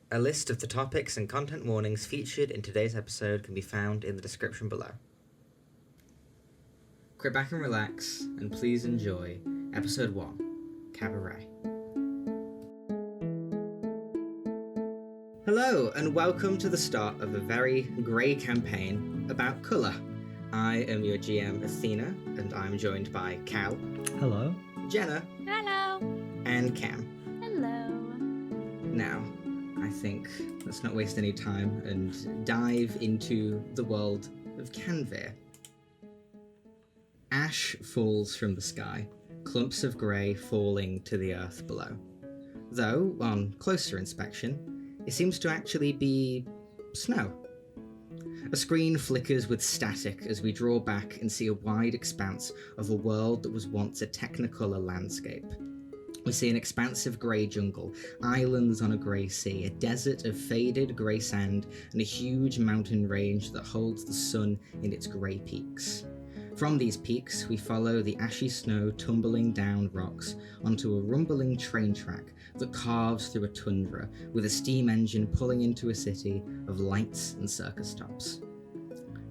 A list of the topics and content warnings featured in today's episode can be found in the description below. Sit back and relax, and please enjoy Episode 1, Cabaret. Hello, and welcome to the start of a very grey campaign about colour. I am your GM, Athena, and I'm joined by Cal. Hello. Jenna. Hello. And Cam. Hello. Now, I think let's not waste any time and dive into the world of Canvir. Ash falls from the sky, clumps of grey falling to the earth below. Though, on closer inspection, it seems to actually be snow. A screen flickers with static as we draw back and see a wide expanse of a world that was once a technicolor landscape. We see an expansive grey jungle, islands on a grey sea, a desert of faded grey sand, and a huge mountain range that holds the sun in its grey peaks. From these peaks, we follow the ashy snow tumbling down rocks onto a rumbling train track that carves through a tundra, with a steam engine pulling into a city of lights and circus tops.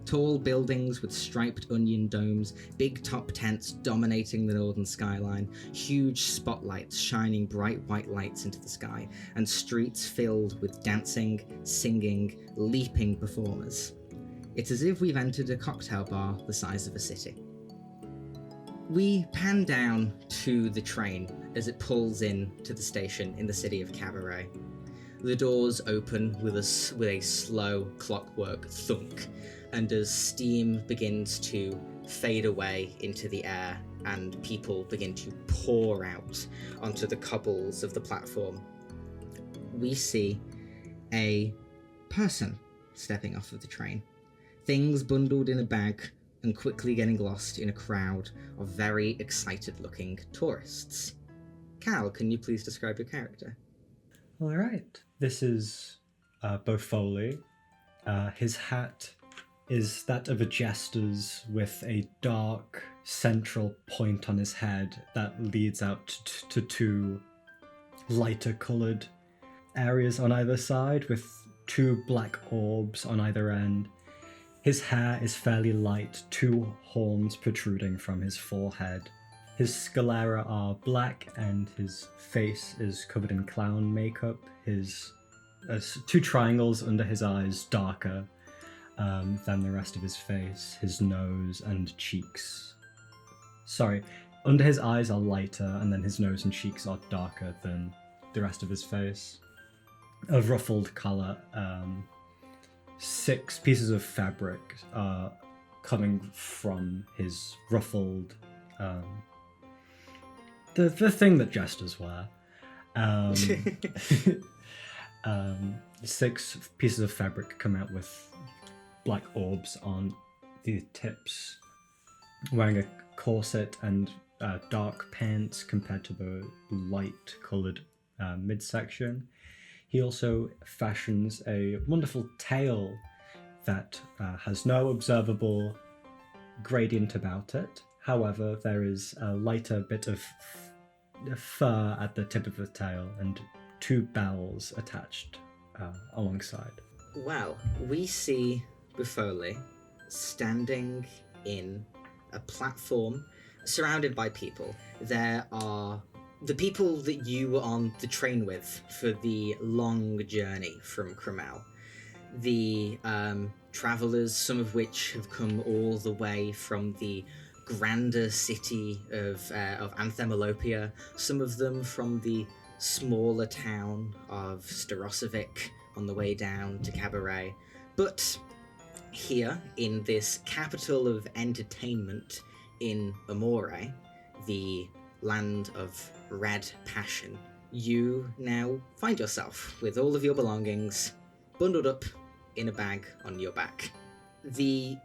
Tall buildings with striped onion domes, big top tents dominating the northern skyline, huge spotlights shining bright white lights into the sky, and streets filled with dancing, singing, leaping performers. It's as if we've entered a cocktail bar the size of a city. We pan down to the train as it pulls in to the station in the city of Cabaret. The doors open with a slow clockwork thunk, and as steam begins to fade away into the air and people begin to pour out onto the cobbles of the platform, we see a person stepping off of the train. Things bundled in a bag and quickly getting lost in a crowd of very excited-looking tourists. Cal, can you please describe your character? All right. This is Beau Foley. His hat is that of a jester's with a dark central point on his head that leads out to two lighter coloured areas on either side with two black orbs on either end. His hair is fairly light, two horns protruding from his forehead. His sclera are black and his face is covered in clown makeup. His two triangles under his eyes darker than the rest of his face. His nose and cheeks. Sorry, under his eyes are lighter and then his nose and cheeks are darker than the rest of his face. Of ruffled colour. 6 pieces of fabric coming from his ruffled, the thing that jesters wear. 6 pieces of fabric come out with black orbs on the tips, wearing a corset and dark pants compared to the light-coloured midsection. He also fashions a wonderful tail that has no observable gradient about it. However, there is a lighter bit of fur at the tip of the tail and 2 bells attached alongside. Well, we see Buffoli standing in a platform surrounded by people. There are the people that you were on the train with for the long journey from Cromel. The travellers, some of which have come all the way from the grander city of Anthemalopia, some of them from the smaller town of Starosovic on the way down to Cabaret. But here, in this capital of entertainment in Amore, the land of red passion, you now find yourself with all of your belongings bundled up in a bag on your back. The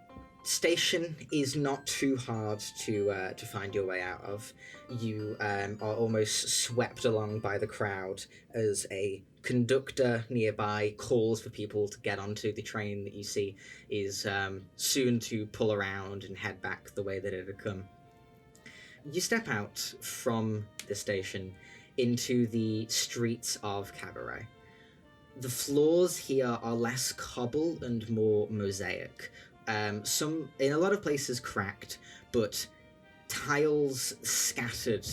station is not too hard to find your way out of. You are almost swept along by the crowd as a conductor nearby calls for people to get onto the train that you see is soon to pull around and head back the way that it had come. You step out from the station into the streets of Cabaret. The floors here are less cobble and more mosaic. Some, in a lot of places, cracked, but tiles scattered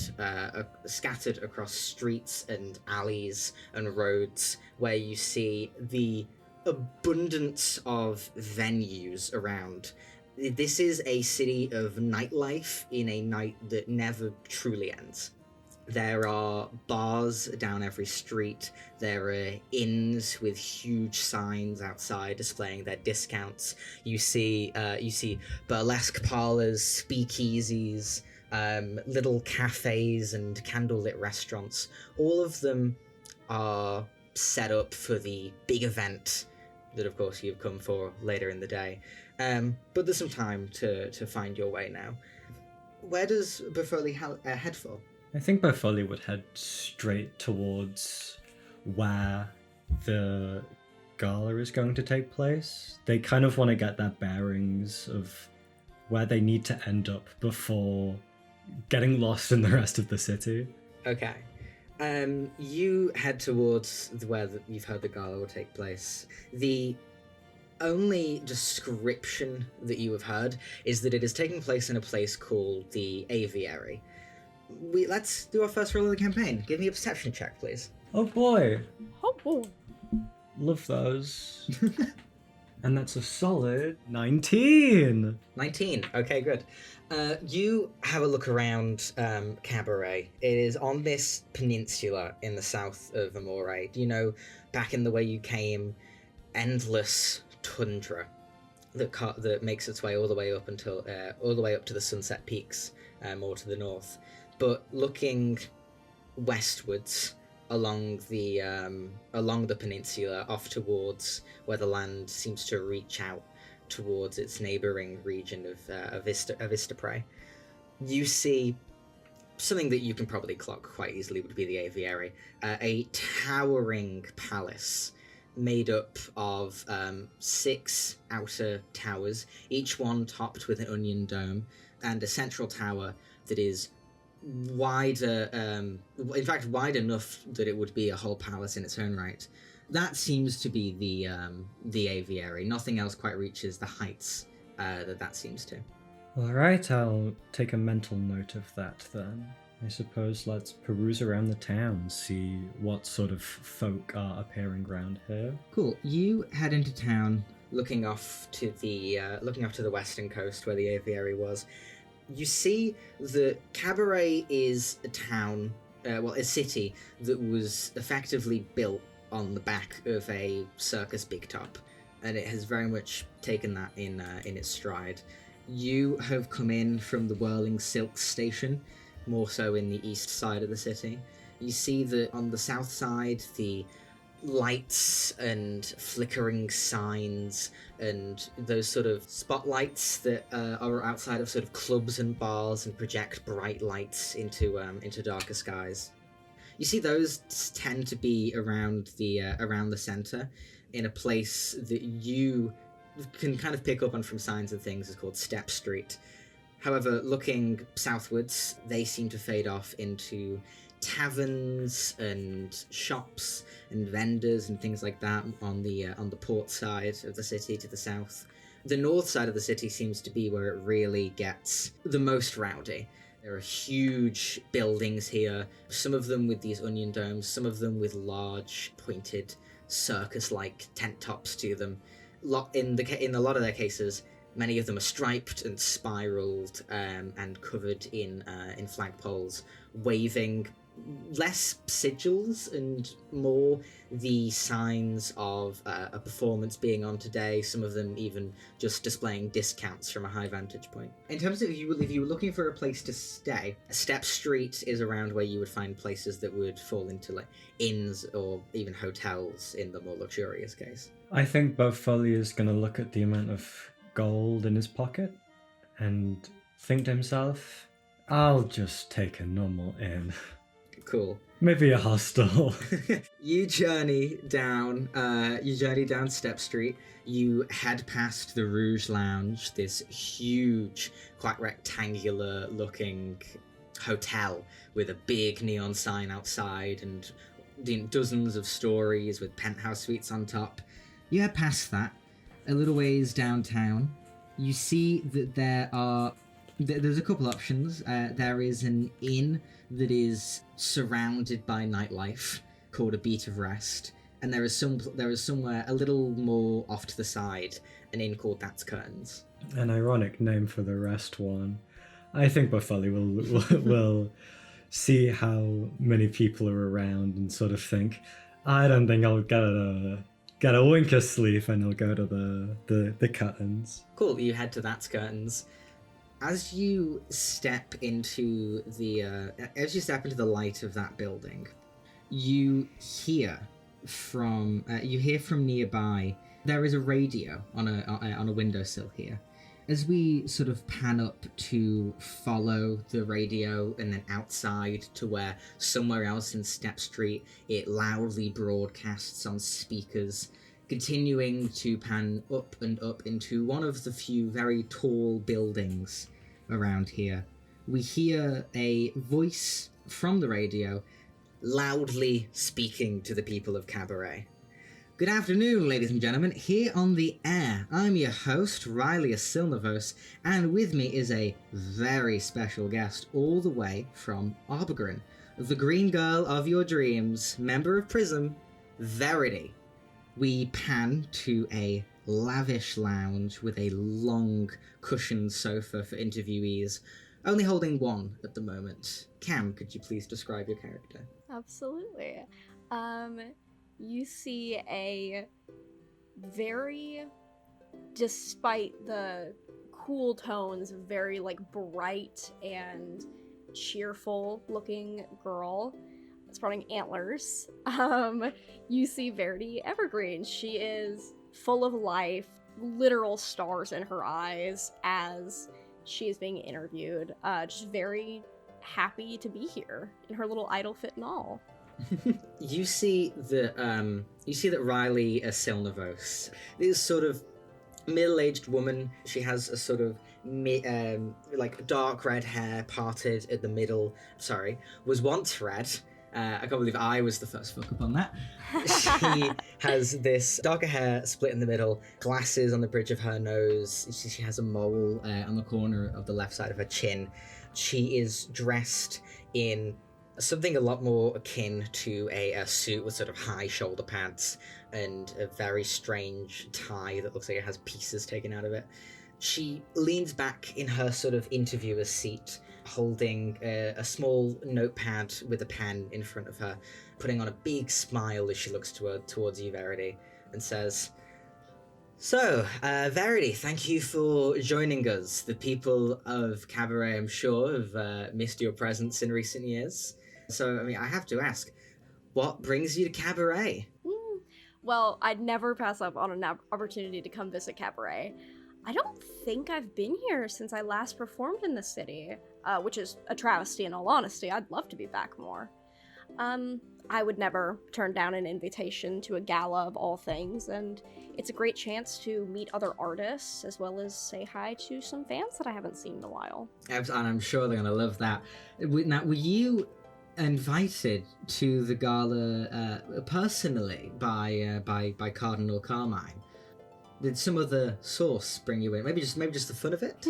across streets and alleys and roads, where you see the abundance of venues around. This is a city of nightlife in a night that never truly ends. There are bars down every street. There are inns with huge signs outside displaying their discounts. You see burlesque parlors, speakeasies, little cafes and candlelit restaurants. All of them are set up for the big event that, of course, you've come for later in the day. But there's some time to find your way now. Where does Buffoli head for? I think Buffoli would head straight towards where the gala is going to take place. They kind of want to get their bearings of where they need to end up before getting lost in the rest of the city. Okay. You head towards where you've heard the gala will take place. The only description that you have heard is that it is taking place in a place called the Aviary. Let's do our first roll of the campaign. Give me a perception check, please. Oh boy. Oh, boy. Love those. And that's a solid 19. 19. Okay, good. You have a look around Cabaret. It is on this peninsula in the south of Amore. You know, back in the way you came, endless tundra that makes its way all the way up to the Sunset Peaks, more to the north. But looking westwards along the peninsula, off towards where the land seems to reach out towards its neighboring region of Vistaprey, you see something that you can probably clock quite easily would be the Aviary, a towering palace made up of 6 outer towers, each one topped with an onion dome, and a central tower that is wider, in fact wide enough that it would be a whole palace in its own right. That seems to be the Aviary. Nothing else quite reaches the heights that seems to. All right, I'll take a mental note of that then. I suppose let's peruse around the town, see what sort of folk are appearing around here. Cool. You head into town, looking off to the western coast where the Aviary was. You see that Cabaret is a town, a city that was effectively built on the back of a circus big top, and it has very much taken that in its stride. You have come in from the Whirling Silk station, more so in the east side of the city. You see that on the south side, the lights and flickering signs and those sort of spotlights that are outside of sort of clubs and bars and project bright lights into darker skies. You see those tend to be around the center, in a place that you can kind of pick up on from signs and things is called Step Street. However, looking southwards, they seem to fade off into taverns and shops and vendors and things like that on the port side of the city to the south. The north side of the city seems to be where it really gets the most rowdy. There are huge buildings here, some of them with these onion domes, some of them with large pointed circus-like tent tops to them. In a lot of their cases, many of them are striped and spiraled and covered in flagpoles, waving less sigils and more the signs of a performance being on today, some of them even just displaying discounts from a high vantage point. In terms of if you were looking for a place to stay, Step Street is around where you would find places that would fall into like inns or even hotels in the more luxurious case. I think Buffoli is going to look at the amount of gold in his pocket and think to himself, I'll just take a normal inn. Cool. Maybe a hostel. You journey down Step Street. You head past the Rouge Lounge, this huge, quite rectangular looking hotel with a big neon sign outside and dozens of stories with penthouse suites on top. You head past that, a little ways downtown. You see that there's a couple options. There is an inn that is surrounded by nightlife called A Beat of Rest, and there is somewhere a little more off to the side an inn called That's Curtains. An ironic name for the rest one. I think Buffali will see how many people are around and sort of think, I don't think I'll get a wink of sleep, and I'll go to the curtains. Cool, you head to That's Curtains. As you step into the light of that building, you hear from nearby. There is a radio on a windowsill here. As we sort of pan up to follow the radio and then outside to where somewhere else in Step Street it loudly broadcasts on speakers, continuing to pan up and up into one of the few very tall buildings around here. We hear a voice from the radio loudly speaking to the people of Cabaret. Good afternoon, ladies and gentlemen. Here on the air, I'm your host, Riley Asilnavos, and with me is a very special guest all the way from Arbogren, the green girl of your dreams, member of Prism, Verity. We pan to a lavish lounge with a long cushioned sofa for interviewees, only holding one at the moment. Cam, could you please describe your character? Absolutely. You see a very, despite the cool tones, very bright and cheerful looking girl sporting antlers. You see Verity Evergreen. She is full of life, literal stars in her eyes as she is being interviewed. Just very happy to be here in her little idol fit and all. You see that Riley Asilnavos, this sort of middle-aged woman. She has a sort of dark red hair parted at the middle. Sorry, was once red. I can't believe I was the first fuck up on that. She has this darker hair split in the middle, glasses on the bridge of her nose. She has a mole on the corner of the left side of her chin. She is dressed in something a lot more akin to a suit with sort of high shoulder pads and a very strange tie that looks like it has pieces taken out of it. She leans back in her sort of interviewer's seat, holding a small notepad with a pen in front of her, putting on a big smile as she looks towards you, Verity, and says, So, Verity, thank you for joining us. The people of Cabaret, I'm sure, have missed your presence in recent years. So, I have to ask, what brings you to Cabaret? Well, I'd never pass up on an opportunity to come visit Cabaret. I don't think I've been here since I last performed in the city, which is a travesty in all honesty. I'd love to be back more. I would never turn down an invitation to a gala of all things, and it's a great chance to meet other artists as well as say hi to some fans that I haven't seen in a while. And I'm sure they're going to love that. Now, were you invited to the gala personally by Cardinal Carmine? Did some other source bring you in? Maybe just the fun of it?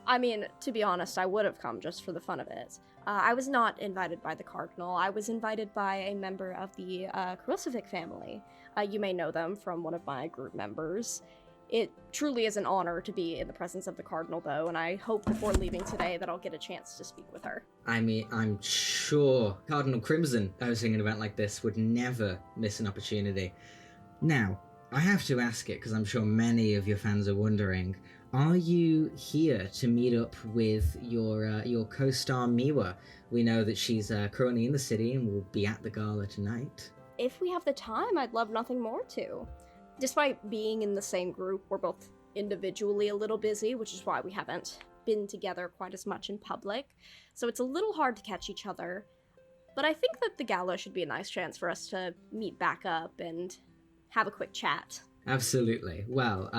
I mean, to be honest, I would have come just for the fun of it. I was not invited by the Cardinal. I was invited by a member of the Crucifix family. You may know them from one of my group members. It truly is an honor to be in the presence of the Cardinal, though, and I hope before leaving today that I'll get a chance to speak with her. I'm sure Cardinal Crimson hosting an event like this would never miss an opportunity. Now, I have to ask it because I'm sure many of your fans are wondering, are you here to meet up with your co-star Miwa? We know that she's currently in the city and will be at the gala tonight. If we have the time, I'd love nothing more to. Despite being in the same group, we're both individually a little busy, which is why we haven't been together quite as much in public. So it's a little hard to catch each other. But I think that the gala should be a nice chance for us to meet back up and have a quick chat. Absolutely. Well,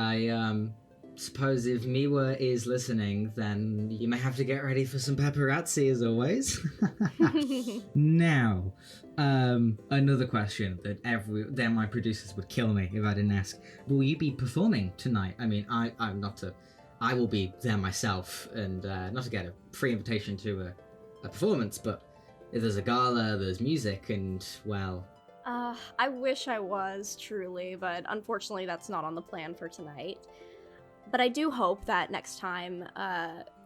suppose if Miwa is listening, then you may have to get ready for some paparazzi as always. Now, another question that my producers would kill me if I didn't ask. Will you be performing tonight? I mean, I will be there myself, and not to get a free invitation to a performance, but if there's a gala, there's music, and, well... I wish I was, truly, but unfortunately that's not on the plan for tonight. But I do hope that next time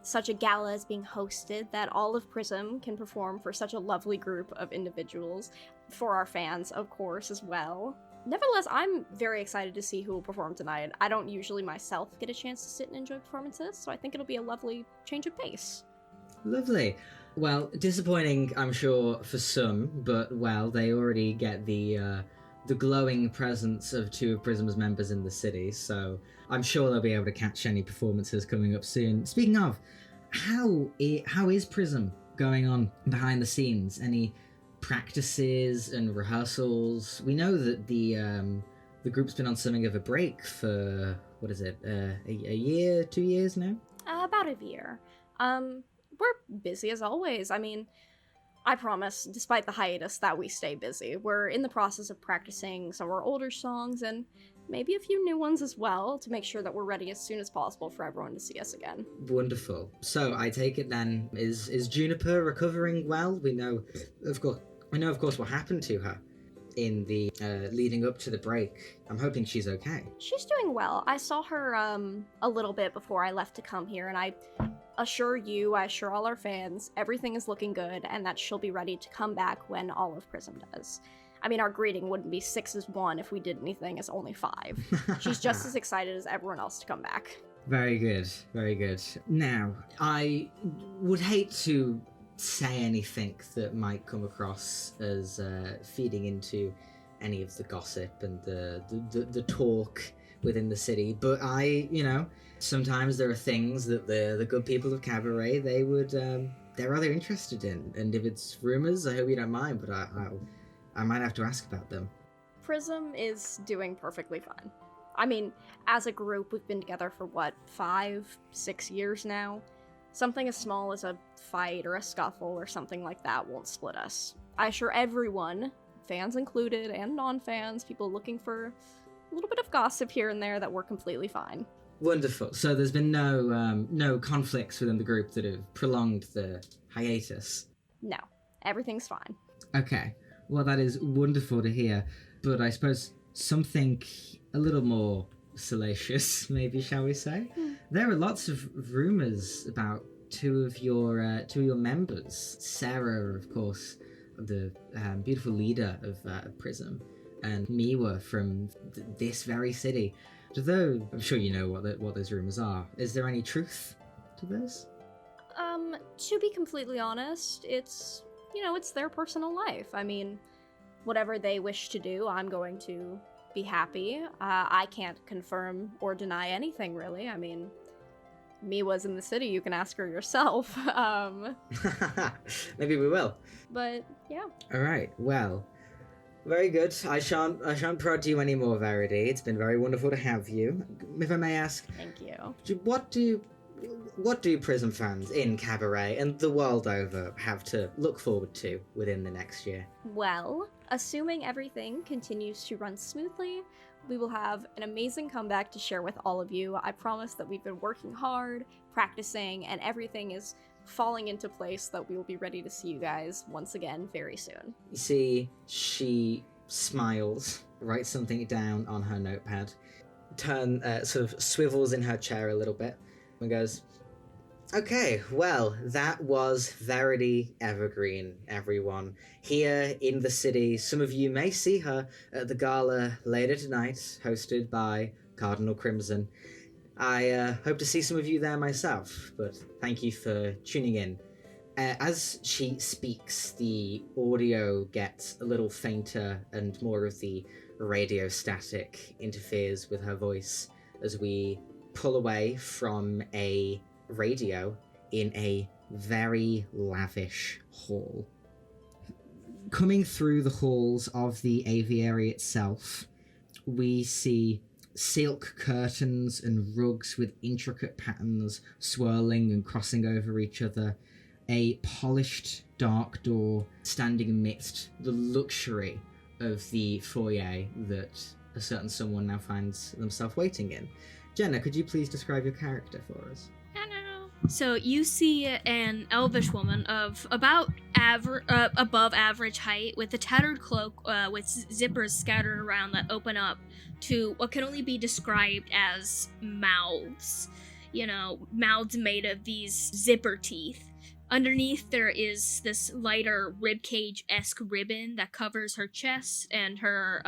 such a gala is being hosted, that all of Prism can perform for such a lovely group of individuals, for our fans, of course, as well. Nevertheless, I'm very excited to see who will perform tonight. I don't usually myself get a chance to sit and enjoy performances, so I think it'll be a lovely change of pace. Lovely. Well, disappointing, I'm sure, for some, but, well, they already get the glowing presence of two of Prism's members in the city, so I'm sure they'll be able to catch any performances coming up soon. Speaking of, how is Prism going on behind the scenes? Any practices and rehearsals? We know that the group's been on something of a break for, what is it, a year, 2 years now? About a year. We're busy as always. I mean, I promise, despite the hiatus, that we stay busy. We're in the process of practicing some of our older songs and maybe a few new ones as well to make sure that we're ready as soon as possible for everyone to see us again. Wonderful. So I take it then, is Juniper recovering well? We know, of course, what happened to her in the leading up to the break. I'm hoping she's okay. She's doing well. I saw her a little bit before I left to come here, and I assure all our fans, everything is looking good, and that she'll be ready to come back when all of Prism does. I mean, our greeting wouldn't be 6 as 1 if we did anything as only 5. She's just as excited as everyone else to come back. Very good, very good. Now, I would hate to say anything that might come across as feeding into any of the gossip and the talk within the city, but sometimes there are things that the good people of Cabaret, they're rather interested in, and if it's rumors, I hope you don't mind, but I might have to ask about them. Prism is doing perfectly fine. I mean, as a group, we've been together for 5-6 years now. Something as small as a fight or a scuffle or something like that won't split us. I assure everyone, fans included and non-fans, people looking for a little bit of gossip here and there, that we're completely fine. Wonderful. So there's been no conflicts within the group that have prolonged the hiatus? No, everything's fine. Okay. Well, that is wonderful to hear, but I suppose something a little more salacious, maybe, shall we say? There are lots of rumours about two of your members. Sarah, of course, the beautiful leader of Prism, and Miwa from this very city. Although I'm sure you know what those rumours are. Is there any truth to this? To be completely honest, it's their personal life. I mean, whatever they wish to do, I'm going to be happy. I can't confirm or deny anything, really. I mean, Miwa's in the city, you can ask her yourself. Maybe we will. But, yeah. Alright, well, very good. I shan't prod you anymore, Verity. It's been very wonderful to have you. If I may ask... Thank you. What do Prism fans in Cabaret and the world over have to look forward to within the next year? Well, assuming everything continues to run smoothly, we will have an amazing comeback to share with all of you. I promise that we've been working hard, practicing, and everything is falling into place, that we will be ready to see you guys once again very soon. You see, she smiles, writes something down on her notepad, sort of swivels in her chair a little bit, and goes, "Okay, well, that was Verity Evergreen, everyone. Here in the city, some of you may see her at the gala later tonight, hosted by Cardinal Crimson. I hope to see some of you there myself, but thank you for tuning in." As she speaks, the audio gets a little fainter and more of the radio static interferes with her voice as we pull away from a radio in a very lavish hall. Coming through the halls of the aviary itself, we see silk curtains and rugs with intricate patterns swirling and crossing over each other. A polished dark door standing amidst the luxury of the foyer that a certain someone now finds themselves waiting in. Jenna, could you please describe your character for us? So you see an elvish woman of about above average height with a tattered cloak with zippers scattered around that open up to what can only be described as mouths. You know, mouths made of these zipper teeth. Underneath there is this lighter ribcage-esque ribbon that covers her chest and her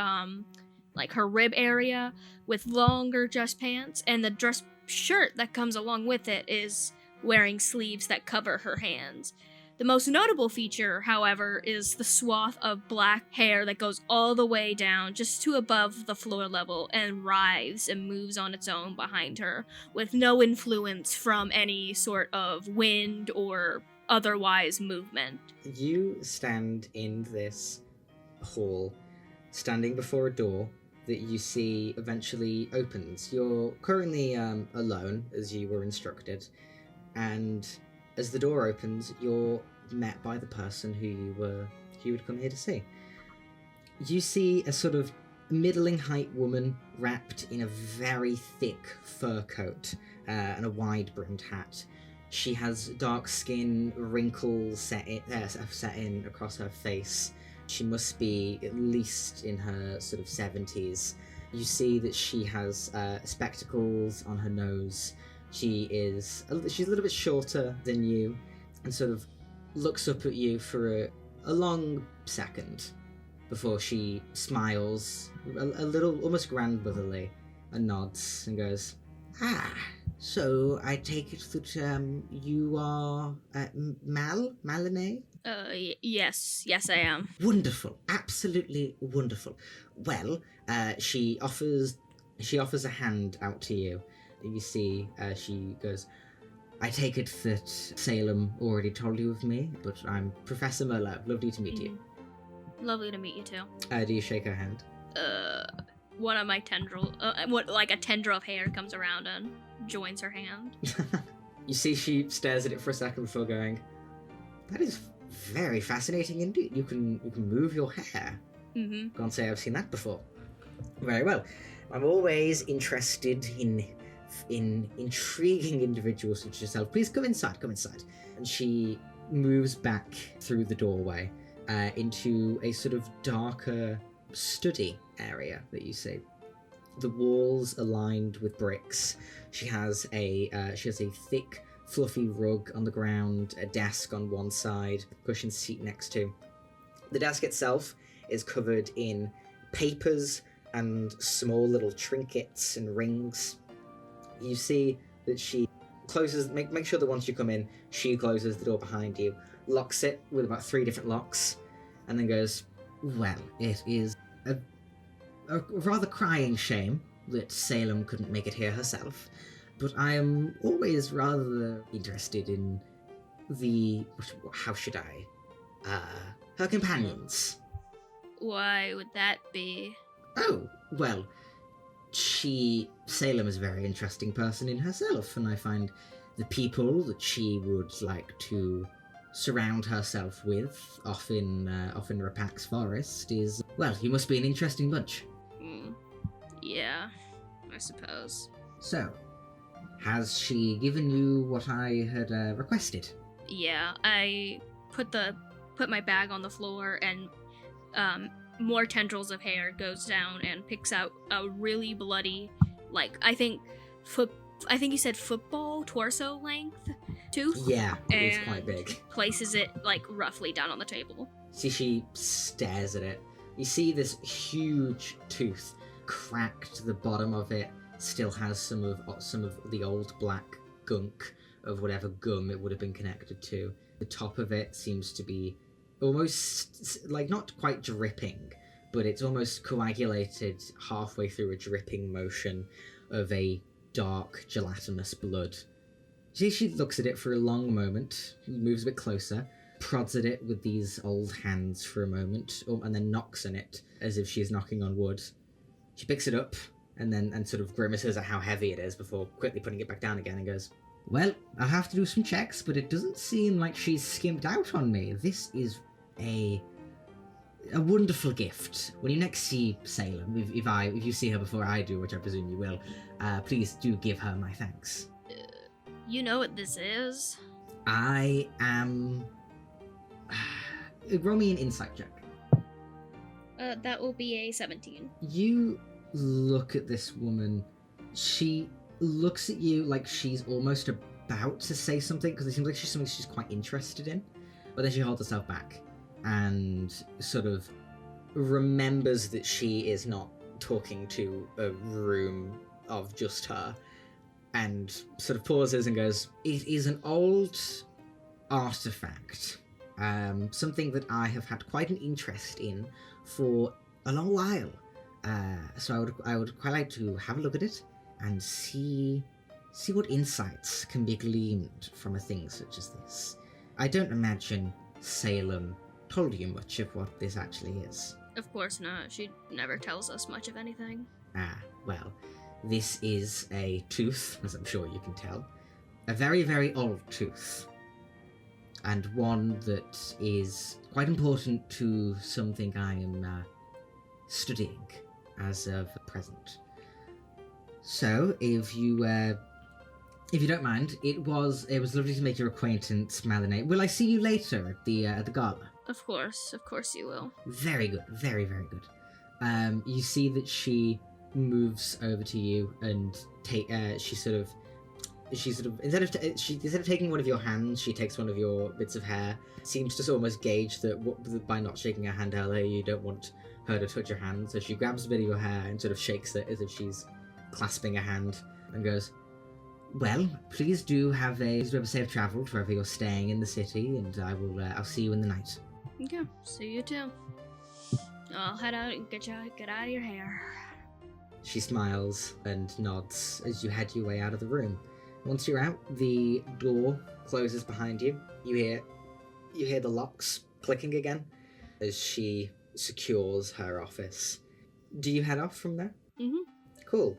her rib area with longer dress pants, and the dress shirt that comes along with it is wearing sleeves that cover her hands. The most notable feature, however, is the swath of black hair that goes all the way down just to above the floor level and writhes and moves on its own behind her, with no influence from any sort of wind or otherwise movement. You stand in this hall, standing before a door that you see eventually opens. You're currently alone, as you were instructed, and as the door opens, you're met by the person who you would come here to see. You see a sort of middling height woman wrapped in a very thick fur coat and a wide brimmed hat. She has dark skin, wrinkles set in across her face. She must be at least in her sort of 70s. You see that she has spectacles on her nose. She's a little bit shorter than you, and sort of looks up at you for a long second before she smiles a little, almost grandmotherly, and nods and goes, "Ah, so I take it that you are Malene?" Yes, I am. Wonderful, absolutely wonderful. Well, she offers a hand out to you. You see, she goes, "I take it that Salem already told you of me, but I'm Professor Merlot. Lovely to meet you." Lovely to meet you too. Do you shake her hand? One of my tendril, a tendril of hair comes around and joins her hand. You see, she stares at it for a second before going, "That is very fascinating indeed. You can move your hair." Mm-hmm. Can't say I've seen that before. Very well. I'm always interested in intriguing individuals such as yourself. Please come inside. And she moves back through the doorway into a sort of darker study area that you see. The walls are lined with bricks. She has a thick, fluffy rug on the ground, a desk on one side, cushion seat next to. The desk itself is covered in papers and small little trinkets and rings. You see that she closes, make sure that once you come in, she closes the door behind you, locks it with about 3 different locks, and then goes, "Well, it is a rather crying shame that Salem couldn't make it here herself, but I am always rather interested in her companions." Why would that be? Oh, well, Salem is a very interesting person in herself, and I find the people that she would like to surround herself with off in Rapax Forest is, well, you must be an interesting bunch. Yeah, I suppose. So, has she given you what I had requested? Yeah, I put my bag on the floor, and more tendrils of hair goes down and picks out a really bloody, I think you said football torso length tooth. Yeah, it is quite big. Places it roughly down on the table. See, she stares at it. You see this huge tooth, cracked. The bottom of it still has some of the old black gunk of whatever gum it would have been connected to. The top of it seems to be almost not quite dripping, but it's almost coagulated halfway through a dripping motion of a dark gelatinous blood. She looks at it for a long moment, moves a bit closer, prods at it with these old hands for a moment, and then knocks on it as if she's knocking on wood. She picks it up and sort of grimaces at how heavy it is before quickly putting it back down again and goes, "Well, I'll have to do some checks, but it doesn't seem like she's skimped out on me. This is a wonderful gift. When you next see Salem, if you see her before I do, which I presume you will, please do give her my thanks." You know what this is? I am... Roll me an insight check. That will be a 17. You look at this woman. She looks at you like she's almost about to say something, because it seems like she's something she's quite interested in. But then she holds herself back and sort of remembers that she is not talking to a room of just her, and sort of pauses and goes, "It is an old artifact, something that I have had quite an interest in for a long while. So I would quite like to have a look at it and see what insights can be gleaned from a thing such as this. I don't imagine Salem told you much of what this actually is." Of course not. She never tells us much of anything. Well, this is a tooth, as I'm sure you can tell. A very, very old tooth. And one that is quite important to something I am studying as of present. So, if you don't mind, it was lovely to make your acquaintance, Malinae. Will I see you later at the gala? Of course you will. Very good, very, very good. You see that she moves over to you and she sort of instead of taking one of your hands, she takes one of your bits of hair. Seems to almost gauge that by not shaking her hand earlier, you don't want her to touch your hand. So she grabs a bit of your hair and sort of shakes it as if she's clasping a hand and goes, "Well, please do have a safe travel to wherever you're staying in the city, and I'll see you in the night." Okay, see you too. I'll head out and get out of your hair. She smiles and nods as you head your way out of the room. Once you're out, the door closes behind you. You hear the locks clicking again as she secures her office. Do you head off from there? Mm-hmm. Cool.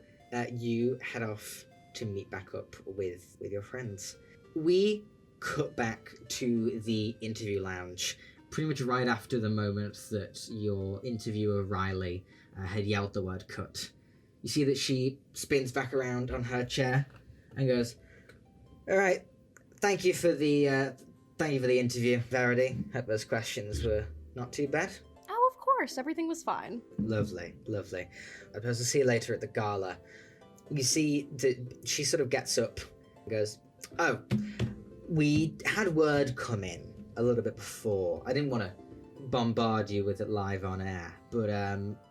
You head off to meet back up with your friends. We cut back to the interview lounge pretty much right after the moment that your interviewer, Riley, had yelled the word cut. You see that she spins back around on her chair and goes, "All right, thank you for the interview, Verity. Hope those questions were not too bad." Oh, of course, everything was fine. Lovely. I suppose I'll see you later at the gala. You see that she sort of gets up and goes, "Oh, we had word come in a little bit before. I didn't want to bombard you with it live on air, but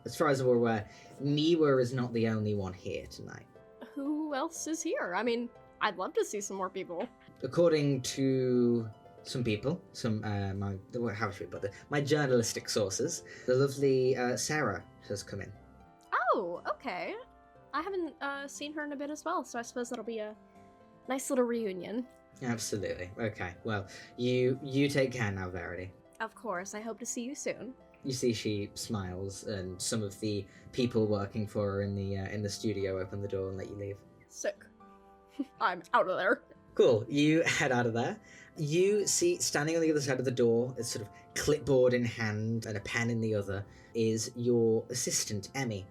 as far as we're aware, Miwa is not the only one here tonight. Who else is here? I mean, I'd love to see some more people. According to some people, how should we put it? My journalistic sources, the lovely Sarah has come in." Oh, okay. I haven't seen her in a bit as well, so I suppose that'll be a nice little reunion. Absolutely. Okay. Well, you take care now, Verity. Of course, I hope to see you soon. You see she smiles, and some of the people working for her in the studio open the door and let you leave. Sick. I'm out of there. Cool. You head out of there. You see, standing on the other side of the door, a sort of clipboard in hand and a pen in the other, is your assistant, Emmy,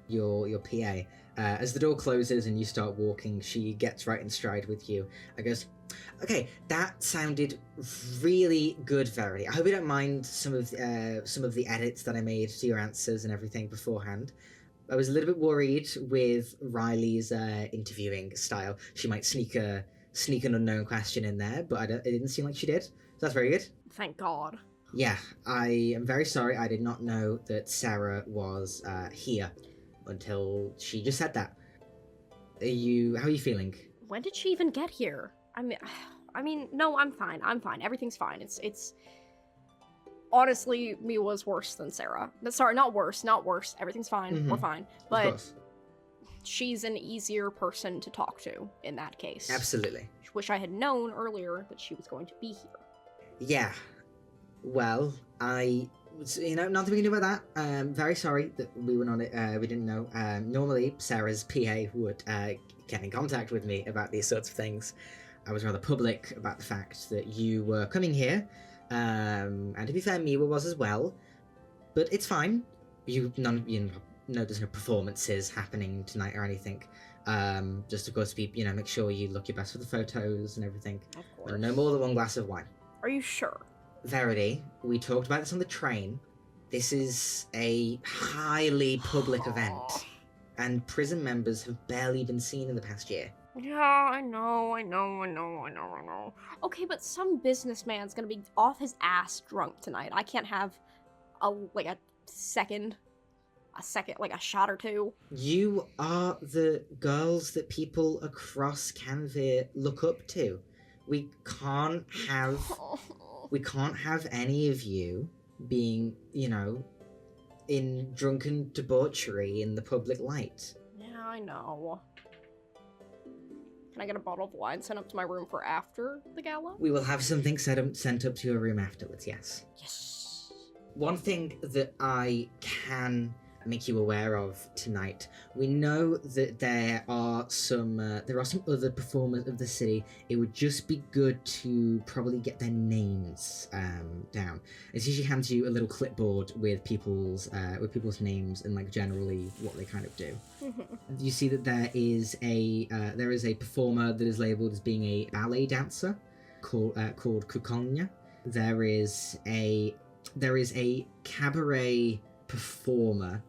your PA. As the door closes and you start walking, she gets right in stride with you and goes, "Okay, that sounded really good, Verity. I hope you don't mind some of the edits that I made to your answers and everything beforehand. I was a little bit worried with Riley's interviewing style. She might sneak an unknown question in there, but it didn't seem like she did. So that's very good." Thank God. "Yeah, I am very sorry. I did not know that Sarah was here until she just said that. How are you feeling?" When did she even get here? I mean, no, I'm fine. Everything's fine. It's honestly, Miwa's worse than Sarah. But sorry, not worse. Everything's fine. Mhm. We're fine. Of But course. she's an easier person to talk to in that case. Absolutely. Wish I had known earlier that she was going to be here. Yeah. Well, I nothing we can do about that. Very sorry that we were not. We didn't know. Normally, Sarah's PA would get in contact with me about these sorts of things. I was rather public about the fact that you were coming here, and to be fair, Miwa was as well. But it's fine. There's no performances happening tonight or anything. Just of course, make sure you look your best for the photos and everything. Of course. No more than one glass of wine. Are you sure? Verity, we talked about this on the train. This is a highly public event, and prison members have barely been seen in the past year. Yeah, I know. Okay, but some businessman's gonna be off his ass drunk tonight. I can't have a shot or two. You are the girls that people across Canvir look up to. We can't have any of you being, in drunken debauchery in the public light. Yeah, I know. Can I get a bottle of wine sent up to my room for after the gala? We will have something sent up to your room afterwards, yes. Yes. One thing that I can make you aware of tonight, we know that there are some other performers of the city. It would just be good to probably get their names down. It usually hands you a little clipboard with people's names and generally what they kind of do. You see that there is a performer that is labeled as being a ballet dancer called Kukonya. There is a cabaret performer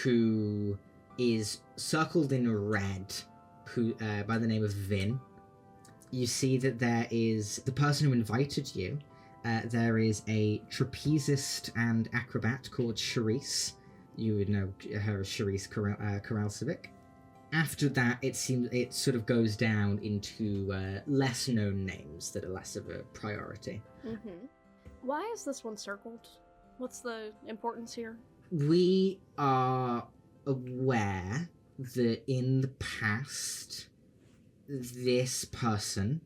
who is circled in red, by the name of Vin. You see that there is the person who invited you. There is a trapezist and acrobat called Charisse. You would know her as Charisse Koralcevic. After that, it sort of goes down into less known names that are less of a priority. Why is this one circled? What's the importance here? We are aware that in the past, this performer,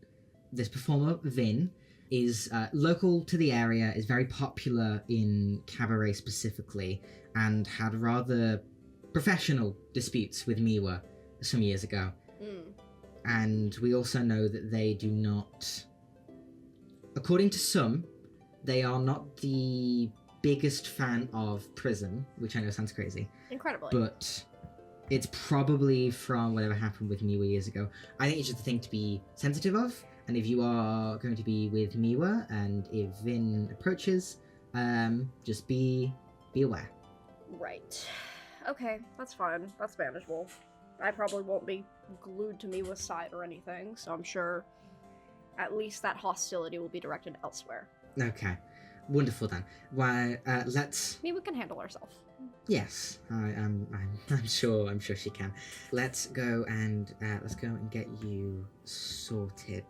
Vin, is local to the area, is very popular in Cabaret specifically, and had rather professional disputes with Miwa some years ago. And we also know that they do not, according to some, they are not the biggest fan of Prism, which I know sounds crazy. Incredibly. But it's probably from whatever happened with Miwa years ago. I think it's just a thing to be sensitive of, and if you are going to be with Miwa, and if Vin approaches, just be aware. Right. Okay, that's fine. That's manageable. I probably won't be glued to Miwa's side or anything, so I'm sure at least that hostility will be directed elsewhere. Okay. Wonderful then. Why? Miwa can handle herself. Yes, I'm sure she can. Let's go and get you sorted.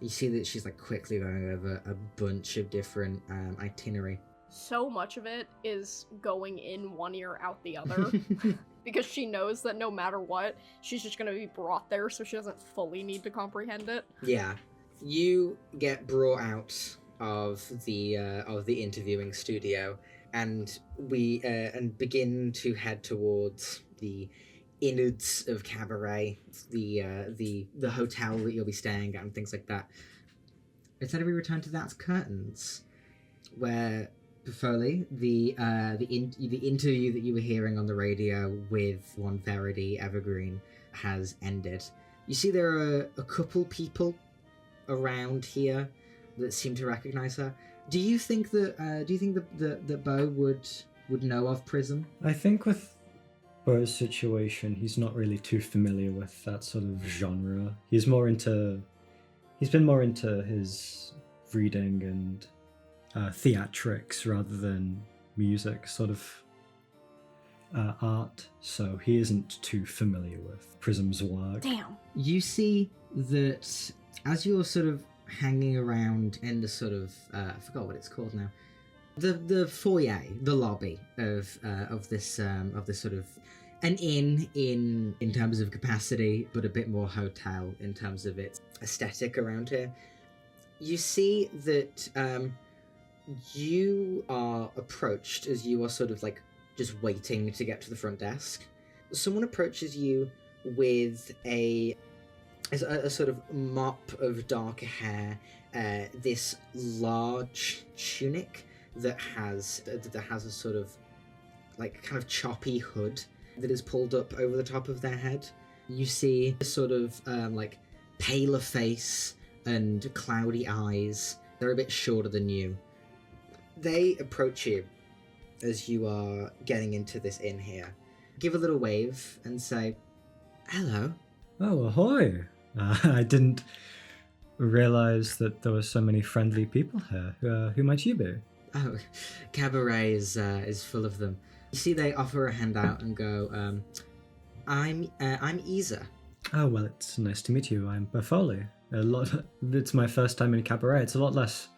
You see that she's quickly going over a bunch of different itinerary. So much of it is going in one ear out the other, because she knows that no matter what, she's just going to be brought there, so she doesn't fully need to comprehend it. Yeah, you get brought out of the interviewing studio, and we begin to head towards the innards of Cabaret, the hotel that you'll be staying at and things like that. Instead, we return to That's Curtains, where Foley, the interview that you were hearing on the radio with one Verity Evergreen has ended. You see there are a couple people around here that seem to recognize her. Do you think that Bo would know of Prism? I think with Bo's situation, he's not really too familiar with that sort of genre. He's been more into his reading and theatrics rather than music, sort of art. So he isn't too familiar with Prism's work. Damn. You see that as you're sort of hanging around in the sort of I forgot what it's called now, the foyer, the lobby of this sort of an inn in terms of capacity, but a bit more hotel in terms of its aesthetic around here. You see that you are approached as you are sort of like just waiting to get to the front desk. Someone approaches you with a sort of mop of dark hair, this large tunic that has a sort of like kind of choppy hood that is pulled up over the top of their head. You see a sort of like paler face and cloudy eyes. They're a bit shorter than you. They approach you as you are getting into this inn here. Give a little wave and say, "Hello." Oh, ahoy! I didn't realize that there were so many friendly people here. Who might you be? Oh, Cabaret is full of them. You see, they offer a handout and go, I'm Isa." Oh, well, it's nice to meet you. I'm Berfoli. It's my first time in Cabaret. It's a lot less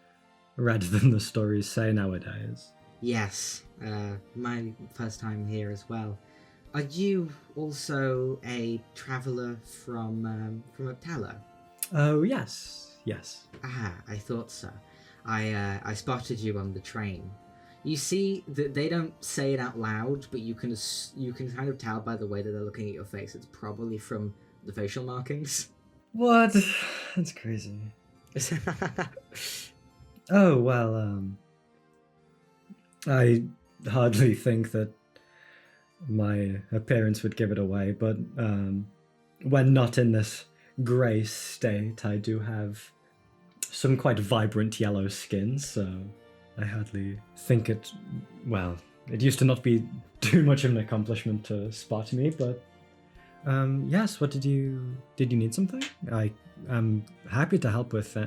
red than the stories say nowadays. "Yes, my first time here as well. Are you also a traveller from Uptala?" Oh, yes. Ah, I thought so. I spotted you on the train. You see that they don't say it out loud, but you can kind of tell by the way that they're looking at your face. It's probably from the facial markings. What? That's crazy. Oh, well, I hardly think that my appearance would give it away, but when not in this grey state, I do have some quite vibrant yellow skin, so I hardly think it used to not be too much of an accomplishment to spot me, but yes, what did you need something? I am happy to help with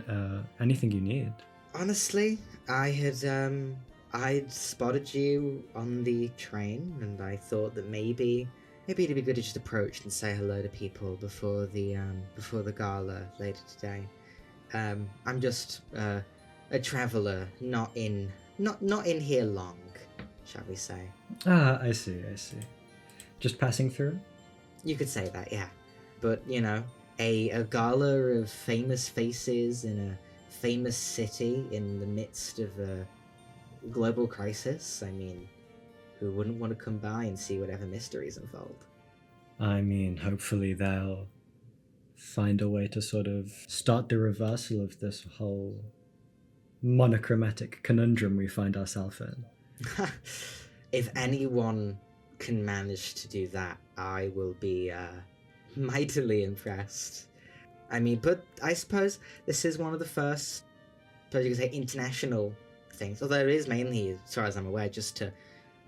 anything you need. Honestly, I'd spotted you on the train, and I thought that maybe it'd be good to just approach and say hello to people before the gala later today. I'm just a traveller, not in here long, shall we say? Ah, I see. Just passing through? You could say that, yeah. But a gala of famous faces in a famous city in the midst of a global crisis. I mean, who wouldn't want to come by and see whatever mysteries unfold? I mean, hopefully they'll find a way to sort of start the reversal of this whole monochromatic conundrum we find ourselves in. If anyone can manage to do that, I will be mightily impressed. I mean, but I suppose this is one of the first, I suppose you could say, international things. Although it is mainly, as far as I'm aware, just to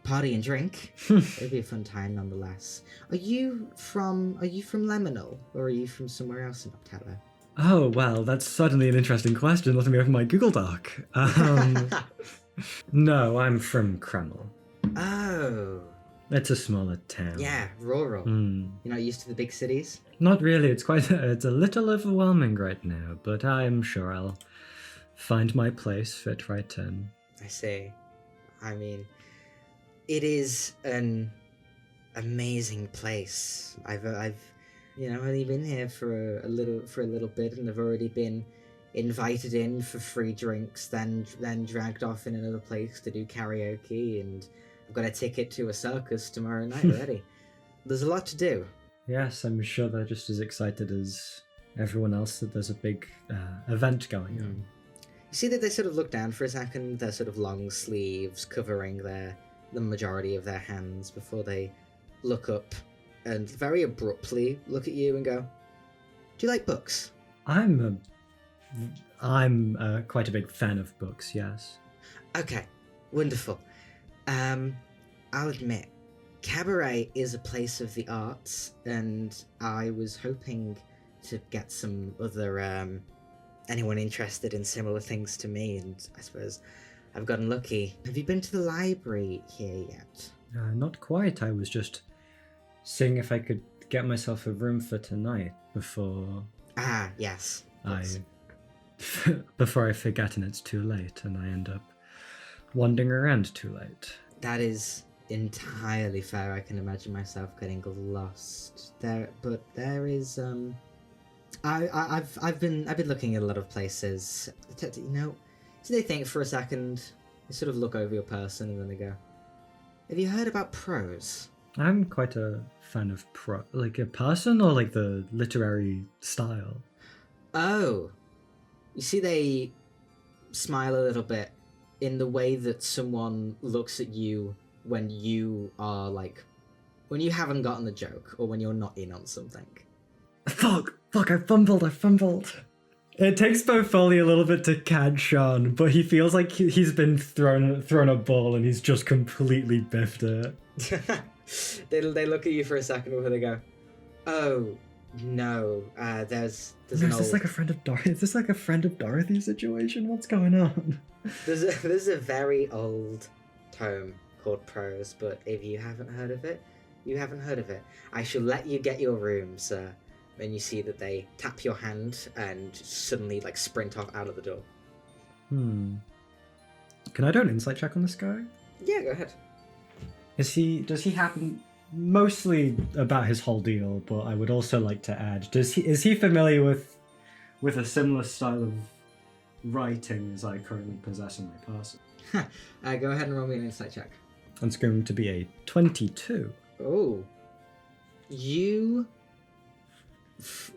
party and drink. It'd be a fun time nonetheless. Are you from Lemonal, or are you from somewhere else in Uptala? Oh, well, that's certainly an interesting question. Let me open my Google Doc. No, I'm from Kreml. Oh. It's a smaller town. Yeah, rural. Mm. You're not used to the big cities? Not really. It's a little overwhelming right now, but I'm sure I'll find my place, fit right in. I see. I mean, it is an amazing place. I've only been here for a little bit, and I've already been invited in for free drinks, then dragged off in another place to do karaoke, and I've got a ticket to a circus tomorrow night already. There's a lot to do. Yes, I'm sure they're just as excited as everyone else that there's a big event going on. You see that they sort of look down for a second, their sort of long sleeves covering the majority of their hands before they look up and very abruptly look at you and go, "Do you like books?" I'm quite a big fan of books, yes. Okay, wonderful. I'll admit, Cabaret is a place of the arts, and I was hoping to get some other anyone interested in similar things to me, and I suppose I've gotten lucky. Have you been to the library here yet? Not quite. I was just seeing if I could get myself a room for tonight before... Ah, yes. Before I forget and it's too late, and I end up wandering around too late. That is entirely fair. I can imagine myself getting lost there, but there is I've been looking at a lot of places. So they think for a second, They sort of look over your person and then they go, "Have you heard about prose?" I'm quite a fan of like a person or like the literary style. Oh. You see, they smile a little bit in the way that someone looks at you when you are like, when you haven't gotten the joke or when you're not in on something. Fuck, I fumbled. It takes Foley a little bit to catch on, but he feels like he's been thrown a ball and he's just completely biffed it. They look at you for a second before they go, "Oh, no, there's Is an this old... like a friend of Dorothy? Is this like a friend of Dorothy situation? What's going on? There's a very old tome called prose, but if you haven't heard of it, you haven't heard of it. I shall let you get your room, sir." And you see that they tap your hand and suddenly like sprint off out of the door. Can I do an insight check on this guy? Yeah, go ahead. Does he happen mostly about his whole deal, but I would also like to add, is he familiar with a similar style of writing as I currently possess in my person? Go ahead and roll me an insight check. It's going to be a 22. Oh. You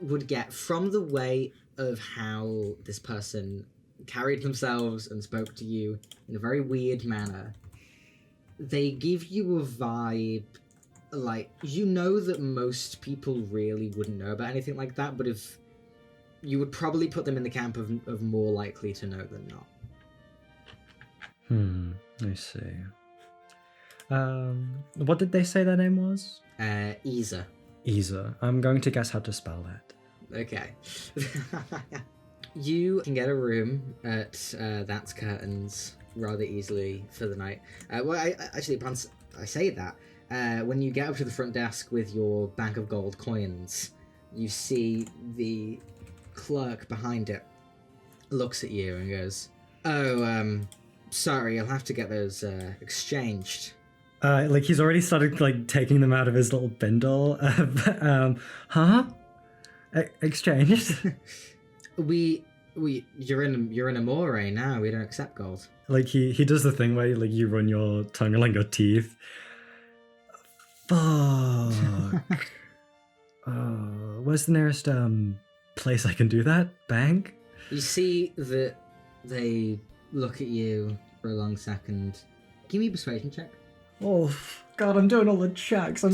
would get, from the way of how this person carried themselves and spoke to you in a very weird manner, they give you a vibe, like, you know that most people really wouldn't know about anything like that, but if you would probably put them in the camp of more likely to know than not. I see. What did they say their name was? Isa. Isa. I'm going to guess how to spell that. Okay. You can get a room at That's Curtains rather easily for the night. I say that. When you get up to the front desk with your bank of gold coins, you see the clerk behind it looks at you and goes, "Oh, sorry, I'll have to get those exchanged." Like he's already started like taking them out of his little bindle. Exchanged. You're in Amore now. We don't accept gold. Like he does the thing where like you run your tongue along your teeth. Fuck. Where's the nearest place I can do that? Bank? You see that they look at you for a long second. Give me a persuasion check. Oh God, I'm doing all the checks. I'm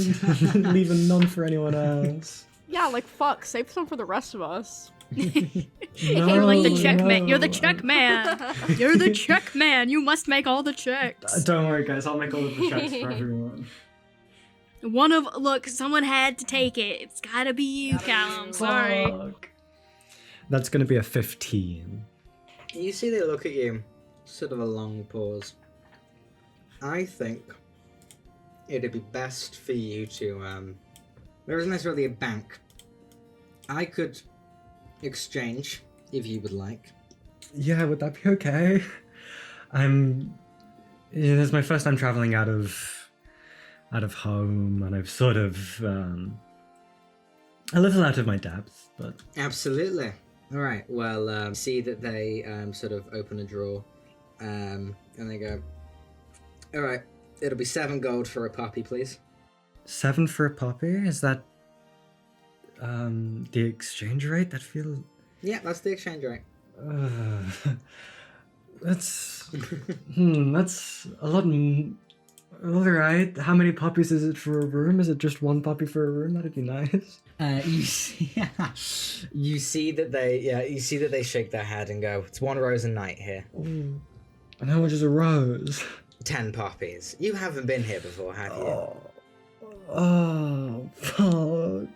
leaving none for anyone else. Yeah, like fuck, save some for the rest of us. You're like the check man. no. You're the check man. You're the check man. You must make all the checks. Don't worry, guys. I'll make all of the checks for everyone. Look, someone had to take it. It's gotta be you, Callum. Sorry. Fuck. That's gonna be a 15. You see they look at you, sort of a long pause. I think it'd be best for you to, there isn't necessarily a bank. I could exchange, if you would like. Yeah, would that be okay? This is my first time traveling out of home, and I've sort of a little out of my depth, but Absolutely. All right. Well, see that they sort of open a drawer, and they go, "All right, it'll be 7 gold for a poppy, please." 7 for a poppy? Is that the exchange rate? That feels Yeah, that's the exchange rate. that's that's a lot. All right. How many poppies is it for a room? Is it just 1 poppy for a room? That'd be nice. You see that they shake their head and go, "It's 1 rose a night here." And how much is a rose? 10 poppies. You haven't been here before, have you? Oh, fuck.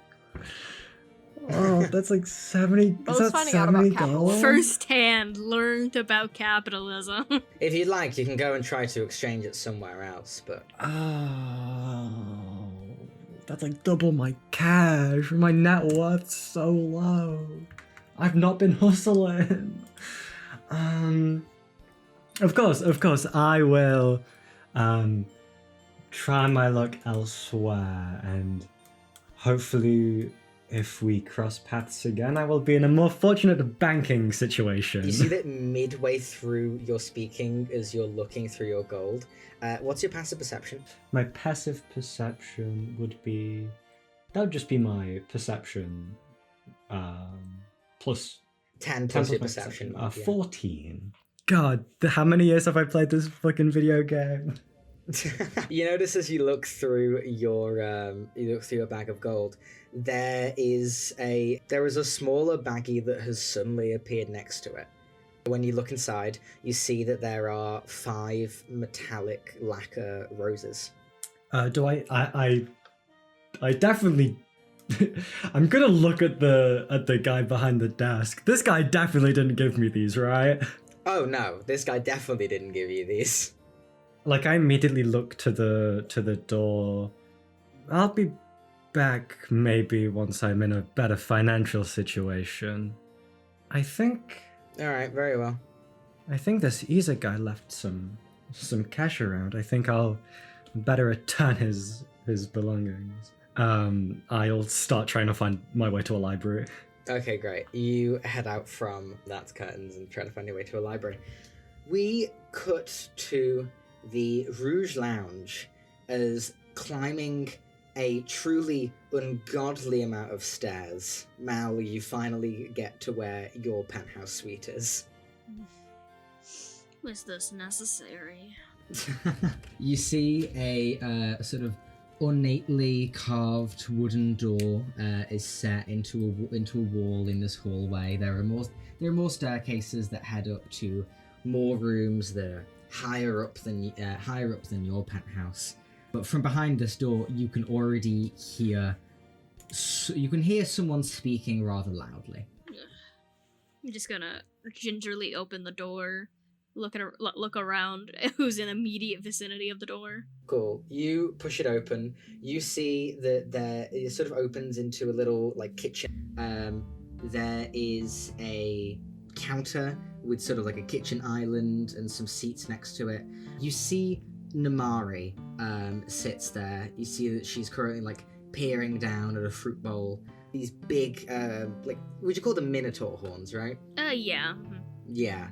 Oh, that's like 70. Bo's Is that finding out 70 about capitalism. gold? Firsthand learned about capitalism. If you'd like, you can go and try to exchange it somewhere else, but Oh, that's like double my cash. My net worth's so low. I've not been hustling. Of course, I will try my luck elsewhere, and hopefully If we cross paths again, I will be in a more fortunate banking situation. You see that midway through your speaking, as you're looking through your gold, what's your passive perception? My passive perception would be... That would just be my perception, plus... 10 10 plus your my perception. 14. God, how many years have I played this fucking video game? You notice as you look through your bag of gold, there is a smaller baggie that has suddenly appeared next to it. When you look inside, you see that there are 5 metallic lacquer roses. Do I definitely... I'm gonna look at the guy behind the desk. This guy definitely didn't give me these, right? Oh no, this guy definitely didn't give you these. Like, I immediately look to the door. I'll be back maybe once I'm in a better financial situation. I think Alright, very well. this Isa guy left some cash around. I think I'll better return his belongings. I'll start trying to find my way to a library. Okay, great. You head out from that curtains and try to find your way to a library. We cut to the Rouge Lounge as climbing a truly ungodly amount of stairs. Mal, you finally get to where your penthouse suite is. Was this necessary? You see a sort of ornately carved wooden door is set into a wall in this hallway. There are more staircases that head up to more rooms that are higher up than your penthouse. But from behind this door, you can already hear someone speaking rather loudly. I'm just gonna gingerly open the door, look around. Who's in immediate vicinity of the door? Cool. You push it open. You see that it sort of opens into a little like kitchen. There is a counter with sort of like a kitchen island and some seats next to it. You see Namari sits there. You see that she's currently like peering down at a fruit bowl. These big, like, would you call them minotaur horns, right? Yeah. Yeah.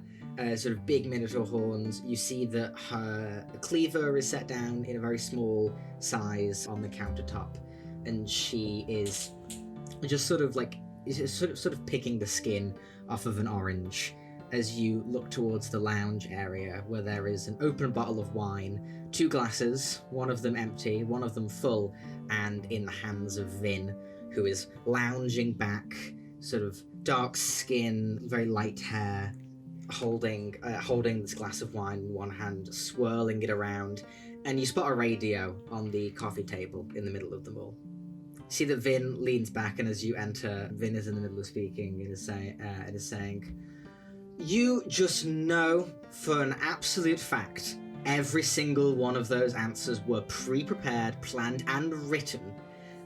Sort of big minotaur horns. You see that her cleaver is set down in a very small size on the countertop, and she is just sort of picking the skin off of an orange as you look towards the lounge area where there is an open bottle of wine, 2 glasses, one of them empty, one of them full, and in the hands of Vin, who is lounging back, sort of dark skin, very light hair, holding this glass of wine in one hand, swirling it around, and you spot a radio on the coffee table in the middle of them all. See that Vin leans back, and as you enter, Vin is in the middle of speaking and is saying, "You just know for an absolute fact, every single one of those answers were pre-prepared, planned, and written."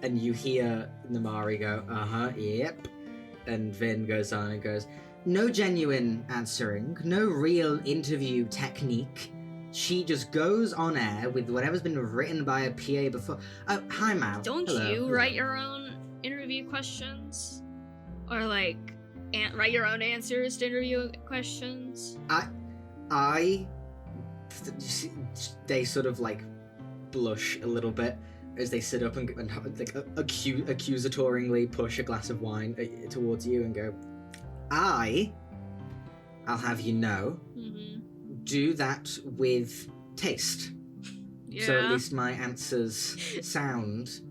And you hear Namari go, yep. And Vin goes on and goes, "No genuine answering, no real interview technique. She just goes on air with whatever's been written by a PA before." Oh, hi, Mal. Don't Hello. you write your own interview questions? Or, like, write your own answers to interview questions? They sort of, like, blush a little bit as they sit up and like, accusatoringly push a glass of wine towards you and go, I'll have you know, do that with taste. Yeah. So at least my answers sound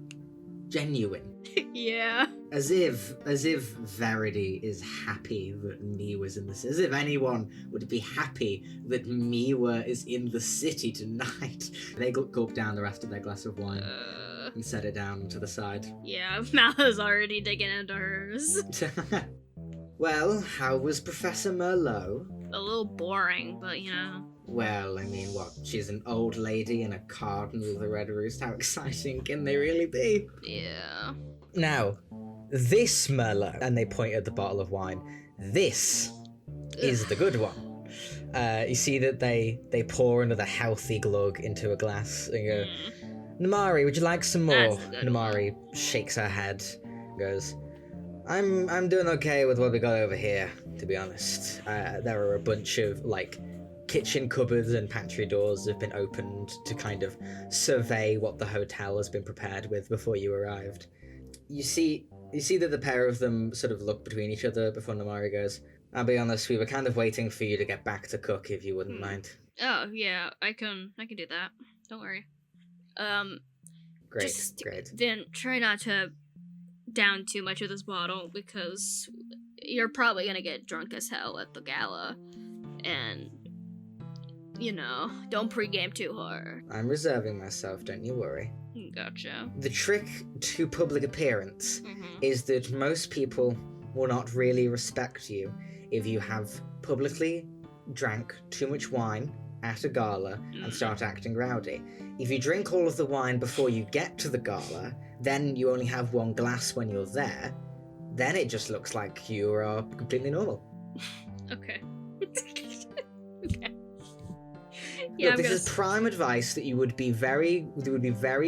genuine. Yeah. As if Verity is happy that Miwa's in this. As if anyone would be happy that Miwa is in the city tonight. They gulp down the rest of their glass of wine and set it down to the side. Yeah, Mala's already digging into hers. Well, how was Professor Merlot? A little boring, but you know. Well, I mean, what? She's an old lady and a cardinal of the Red Roost. How exciting can they really be? Yeah. Now, this Merlot, and they point at the bottle of wine, this is the good one. You see that they pour another healthy glug into a glass and go, Namari, would you like some more? That's a good Namari shakes her head, goes, I'm doing okay with what we got over here, to be honest. There are a bunch of, like, kitchen cupboards and pantry doors have been opened to kind of survey what the hotel has been prepared with before you arrived. You see that the pair of them sort of look between each other before Namari goes, I'll be honest, we were kind of waiting for you to get back to cook, if you wouldn't mind. Oh, yeah, I can do that. Don't worry. Great. Then try not to down too much of this bottle, because you're probably gonna get drunk as hell at the gala. And, don't pregame too hard. I'm reserving myself, don't you worry. Gotcha. The trick to public appearance Mm-hmm. is that most people will not really respect you if you have publicly drank too much wine at a gala and start acting rowdy. If you drink all of the wine before you get to the gala, then you only have one glass when you're there, then it just looks like you are completely normal. Okay. Okay. Yeah, Look, this is prime advice that would be very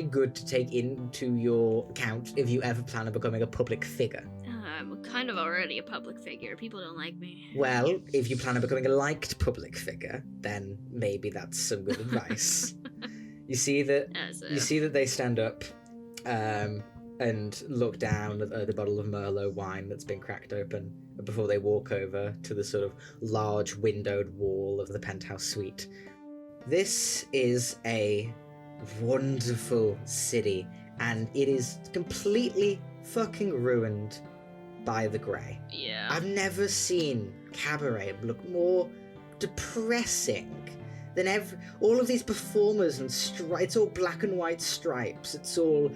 good to take into your account if you ever plan on becoming a public figure. I'm kind of already a public figure. People don't like me. Well, if you plan on becoming a liked public figure, then maybe that's some good advice. You see that they stand up and look down at the bottle of Merlot wine that's been cracked open before they walk over to the sort of large windowed wall of the penthouse suite. This is a wonderful city, and it is completely fucking ruined by the grey. Yeah. I've never seen Cabaret look more depressing than all of these performers and it's all black and white stripes. It's all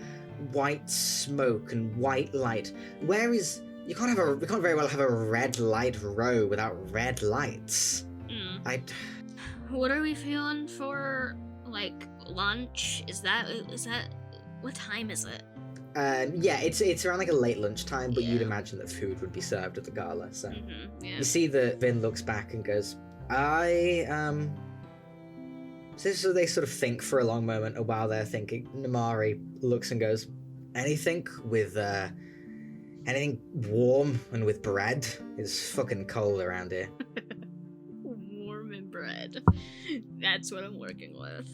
white smoke and white light. You can't very well have a red light row without red lights. What are we feeling for, like, lunch? Is that what time is it? Yeah, it's around like a late lunchtime, but Yeah. you'd imagine that food would be served at the gala, so. Yeah. You see that Vin looks back and goes, so they sort of think for a long moment, and while they're thinking, Namari looks and goes, anything warm and with bread is fucking cold around here. Warm and bread. That's what I'm working with.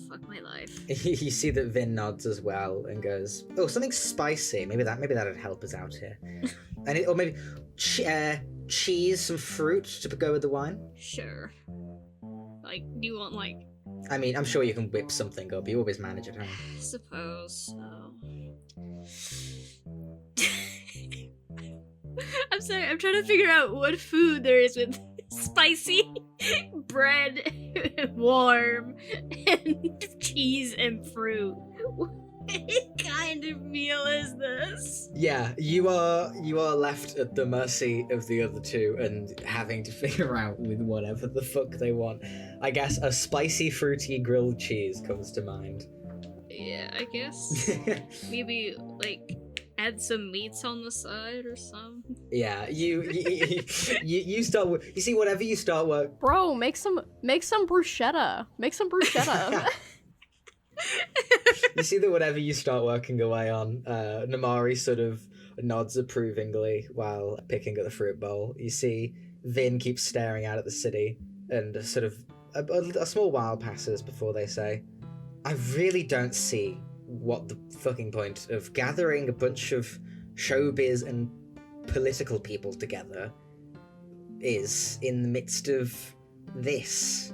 Fuck my life. You see that Vin nods as well and goes, oh, something spicy. Maybe that'd help us out here. Or maybe cheese, some fruit to go with the wine. Sure. Like, do you want, like... I mean, I'm sure you can whip something up. You always manage at home. I suppose so. I'm sorry, I'm trying to figure out what food there is with spicy, bread, warm, and cheese and fruit. What kind of meal is this? Yeah, you are left at the mercy of the other two and having to figure out with whatever the fuck they want. I guess a spicy, fruity grilled cheese comes to mind. Yeah, I guess. Maybe, like, add some meats on the side or something. Yeah, you start. You see, whatever you start work. Bro, make some bruschetta. Make some bruschetta. You see that whatever you start working away on, Namari sort of nods approvingly while picking at the fruit bowl. You see Vin keeps staring out at the city, and sort of a small while passes before they say, I really don't see what the fucking point of gathering a bunch of showbiz and political people together is in the midst of this.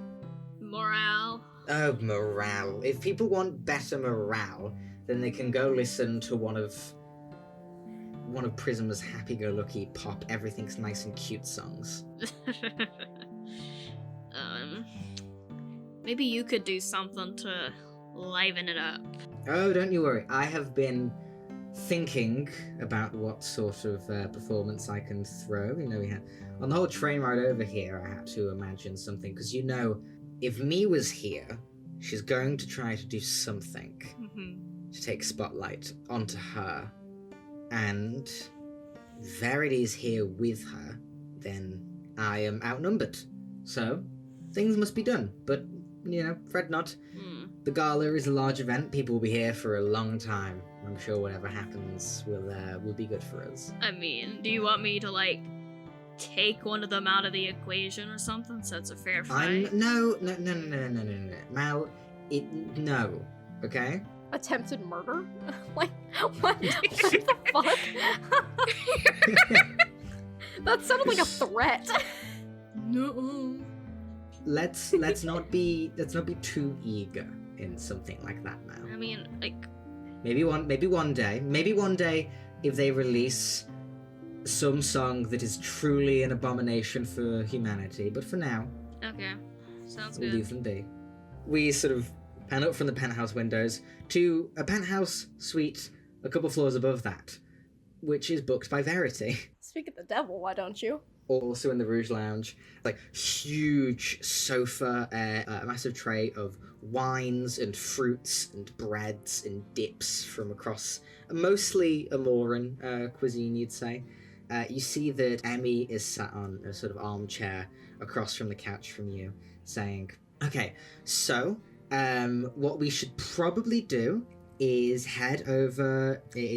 Morale. Oh, morale. If people want better morale, then they can go listen to one of Prism's happy-go-lucky pop everything's nice and cute songs. Maybe you could do something to liven it up. Oh, don't you worry. I have been thinking about what sort of performance I can throw. We had on the whole train ride over here, I had to imagine something, because if Mee was here, she's going to try to do something to take spotlight onto her. And if Verity's here with her, then I am outnumbered. So, things must be done. But, fret not. The gala is a large event. People will be here for a long time. I'm I'm sure whatever happens will be good for us. I mean, do you want me to, like, take one of them out of the equation or something so it's a fair fight? No. Mal, no. Okay? Attempted murder? Like, what the fuck? That sounded like a threat. No. Let's not be too eager in something like that now. I mean, like, Maybe one day, if they release some song that is truly an abomination for humanity. But for now, okay. Sounds we'll good. leave them be. We sort of pan up from the penthouse windows to a penthouse suite a couple floors above that, which is booked by Verity. Speak of the devil, why don't you? Also in the Rouge Lounge, like huge sofa, a massive tray of wines and fruits and breads and dips from across mostly Amoran cuisine, you'd say. You see that Emmy is sat on a sort of armchair across from the couch from you, saying, "Okay, so what we should probably do is head over to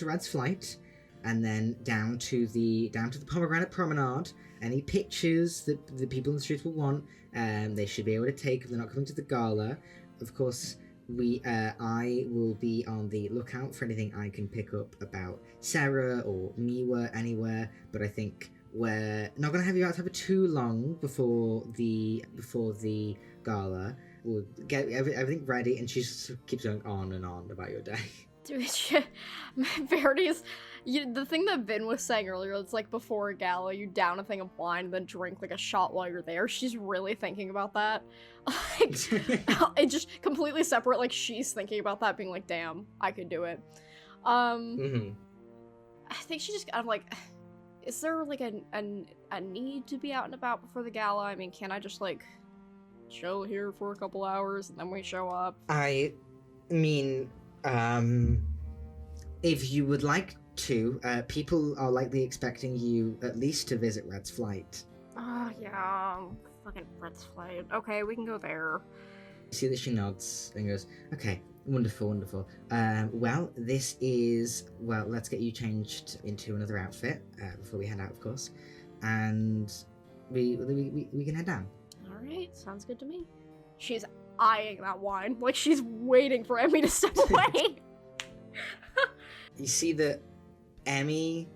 Red's Flight." And then down to the Pomegranate Promenade. Any pictures that the people in the streets will want, they should be able to take if they're not coming to the gala. Of course, I will be on the lookout for anything I can pick up about Sarah or Miwa anywhere. But I think we're not gonna have you out for too long before the gala. We'll get everything ready, and she just keeps going on and on about your day. Dude, Verity's... the thing that Vin was saying earlier, it's like before a gala, you down a thing of wine and then drink like a shot while you're there. She's really thinking about that. Like, it's just completely separate. Like, she's thinking about that, being like, damn, I could do it. I think she just kind of like... Is there like a need to be out and about before the gala? I mean, can I just like chill here for a couple hours and then we show up? I mean... if you would like to, people are likely expecting you at least to visit Red's Flight. Oh, yeah, fucking Red's Flight. Okay, we can go there. You see that she nods and goes, "Okay, wonderful. Well, let's get you changed into another outfit before we head out, of course, and we can head down." Alright, sounds good to me. She's eyeing that wine, like she's waiting for Emmy to step away. You see that Emmy...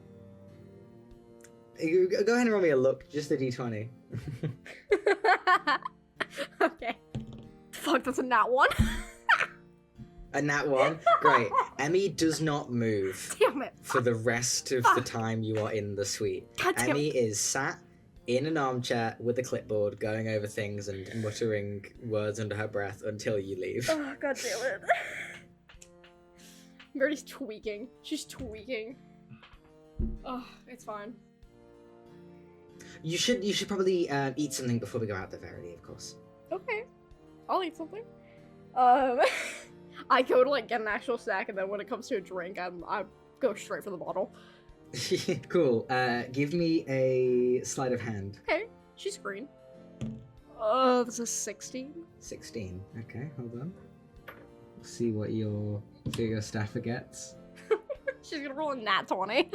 Go ahead and roll me a look, just a d20. Okay. Fuck, that's a nat one. A nat one? Great. Emmy does not move Damn it. for the rest of the time you are in the suite. God damn Emmy it. is sat in an armchair with a clipboard, going over things and muttering words under her breath until you leave. Oh, god damn it. Verity's tweaking. She's tweaking. Oh, it's fine. You should probably eat something before we go out there, Verity, of course. Okay. I'll eat something. I go to like get an actual snack, and then when it comes to a drink, I go straight for the bottle. Cool. Give me a sleight of hand. Okay, she's green. This is 16. 16. Okay, hold on. We'll see what your staffer gets. She's gonna roll a nat 20.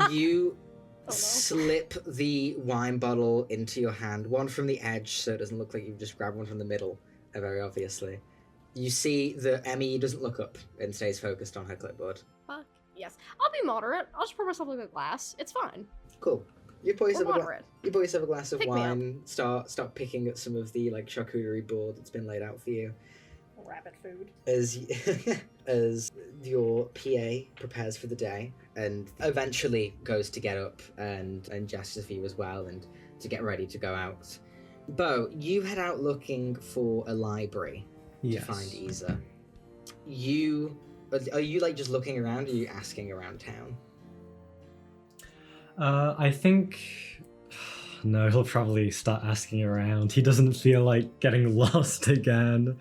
You no. slip the wine bottle into your hand, one from the edge so it doesn't look like you've just grabbed one from the middle, very obviously. You see that Emmy doesn't look up and stays focused on her clipboard. Fuck. Yes. I'll be moderate. I'll just pour myself like a glass. It's fine. Cool. You pour yourself moderate. a glass of Pick me up. wine, start picking at some of the like charcuterie board that's been laid out for you. Rabbit food. As your PA prepares for the day and eventually goes to get up and gestures for you as well and to get ready to go out. Bo, you head out looking for a library Yes. to find Isa. Are you like just looking around or are you asking around town? I think... No, he'll probably start asking around. He doesn't feel like getting lost again.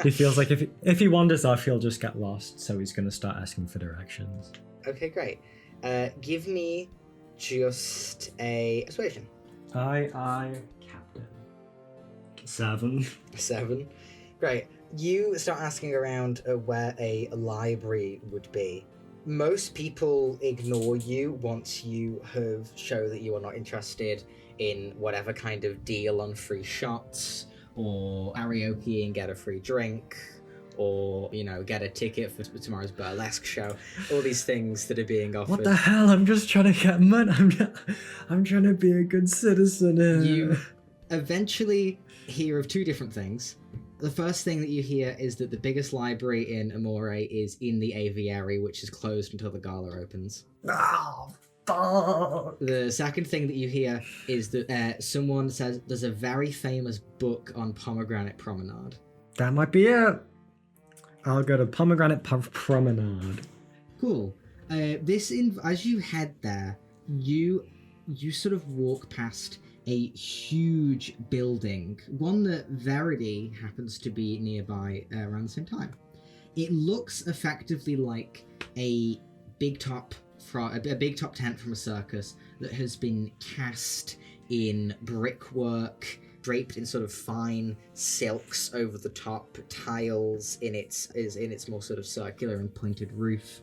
He feels like if he wanders off, he'll just get lost, so he's going to start asking for directions. Okay, great. Give me just a persuasion. Aye, captain. 7. 7. Great. you start asking around where a library would be. Most people ignore you once you have shown that you are not interested in whatever kind of deal on free shots, or karaoke and get a free drink, or, get a ticket for tomorrow's burlesque show. All these things that are being offered. What the hell? I'm just trying to get money. I'm trying to be a good citizen here. You eventually hear of two different things. The first thing that you hear is that the biggest library in Amore is in the aviary, which is closed until the gala opens. Oh, fuck. The second thing that you hear is that someone says there's a very famous book on Pomegranate Promenade. That might be it. I'll go to Pomegranate Promenade. Cool. As you head there, you sort of walk past a huge building, one that Verity happens to be nearby around the same time. It looks effectively like a big top tent from a circus that has been cast in brickwork, draped in sort of fine silks over the top, tiles in its more sort of circular and pointed roof,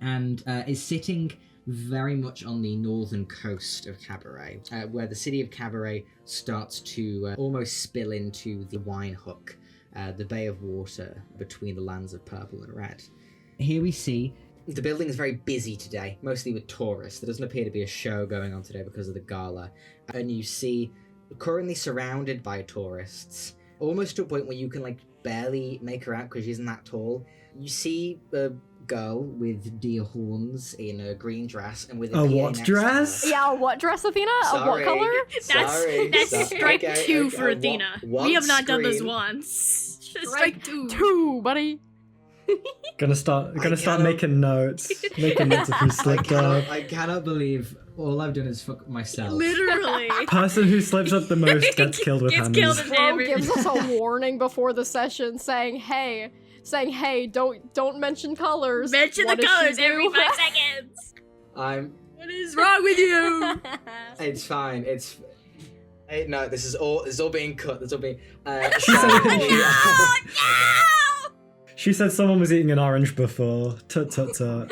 and is sitting very much on the northern coast of Cabaret, where the city of Cabaret starts to almost spill into the Wine Hook, the bay of water between the lands of purple and red. Here we see the building is very busy today, mostly with tourists. There doesn't appear to be a show going on today because of the gala. And you see, currently surrounded by tourists, almost to a point where you can barely make her out because she isn't that tall. You see a girl with deer horns in a green dress and with a PA what next to dress? her. Yeah, what dress, Athena? Sorry. What color? That's strike okay, two for Athena. one We have not done this screen. once. Strike two. Two, buddy. Gonna start cannot- making notes of who slipped up. I cannot believe all I've done is fuck myself. Literally. Person who slips up the most gets killed with Gets hammers. killed with Bro hammers. gives us a warning before the session saying, hey, don't mention colors. Mention What the does she colors every do? 5 seconds. What is wrong with you? It's fine. No, this is all being cut. This is all being. She said- No! She said someone was eating an orange before. Tut tut tut.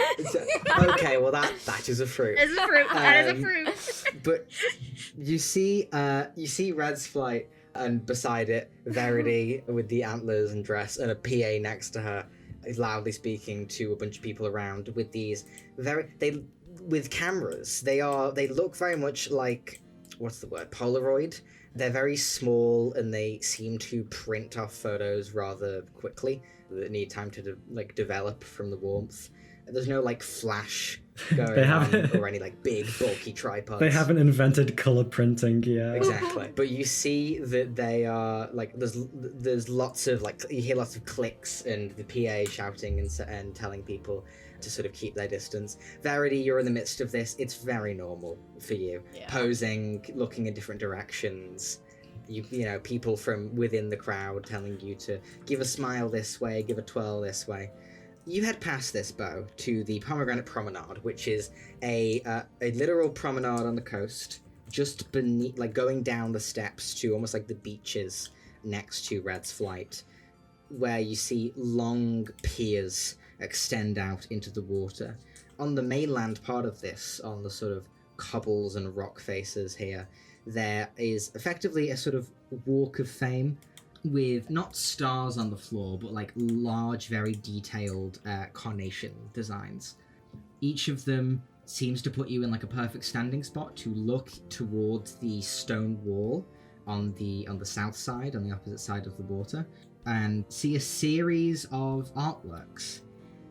Okay, well that is a fruit. That is a fruit. That is a fruit. But you see Red's flight, and beside it, Verity with the antlers and dress, and a PA next to her is loudly speaking to a bunch of people around with these with cameras. They look very much like, what's the word? Polaroid. They're very small and they seem to print off photos rather quickly that need time to develop from the warmth. There's no flash going on or any big bulky tripods. They haven't invented color printing yet. Exactly. But you see that they are there's lots of you hear lots of clicks and the PA shouting and telling people to sort of keep their distance. Verity, you're in the midst of this. It's very normal for you. Yeah. Posing, looking in different directions. You know, people from within the crowd telling you to give a smile this way, give a twirl this way. You head past this, Beau, to the Pomegranate Promenade, which is a literal promenade on the coast, just beneath, going down the steps to almost the beaches next to Red's flight, where you see long piers extend out into the water. On the mainland part of this, on the sort of cobbles and rock faces here, there is effectively a sort of walk of fame with not stars on the floor, but large, very detailed carnation designs. Each of them seems to put you in a perfect standing spot to look towards the stone wall on the south side, on the opposite side of the water, and see a series of artworks.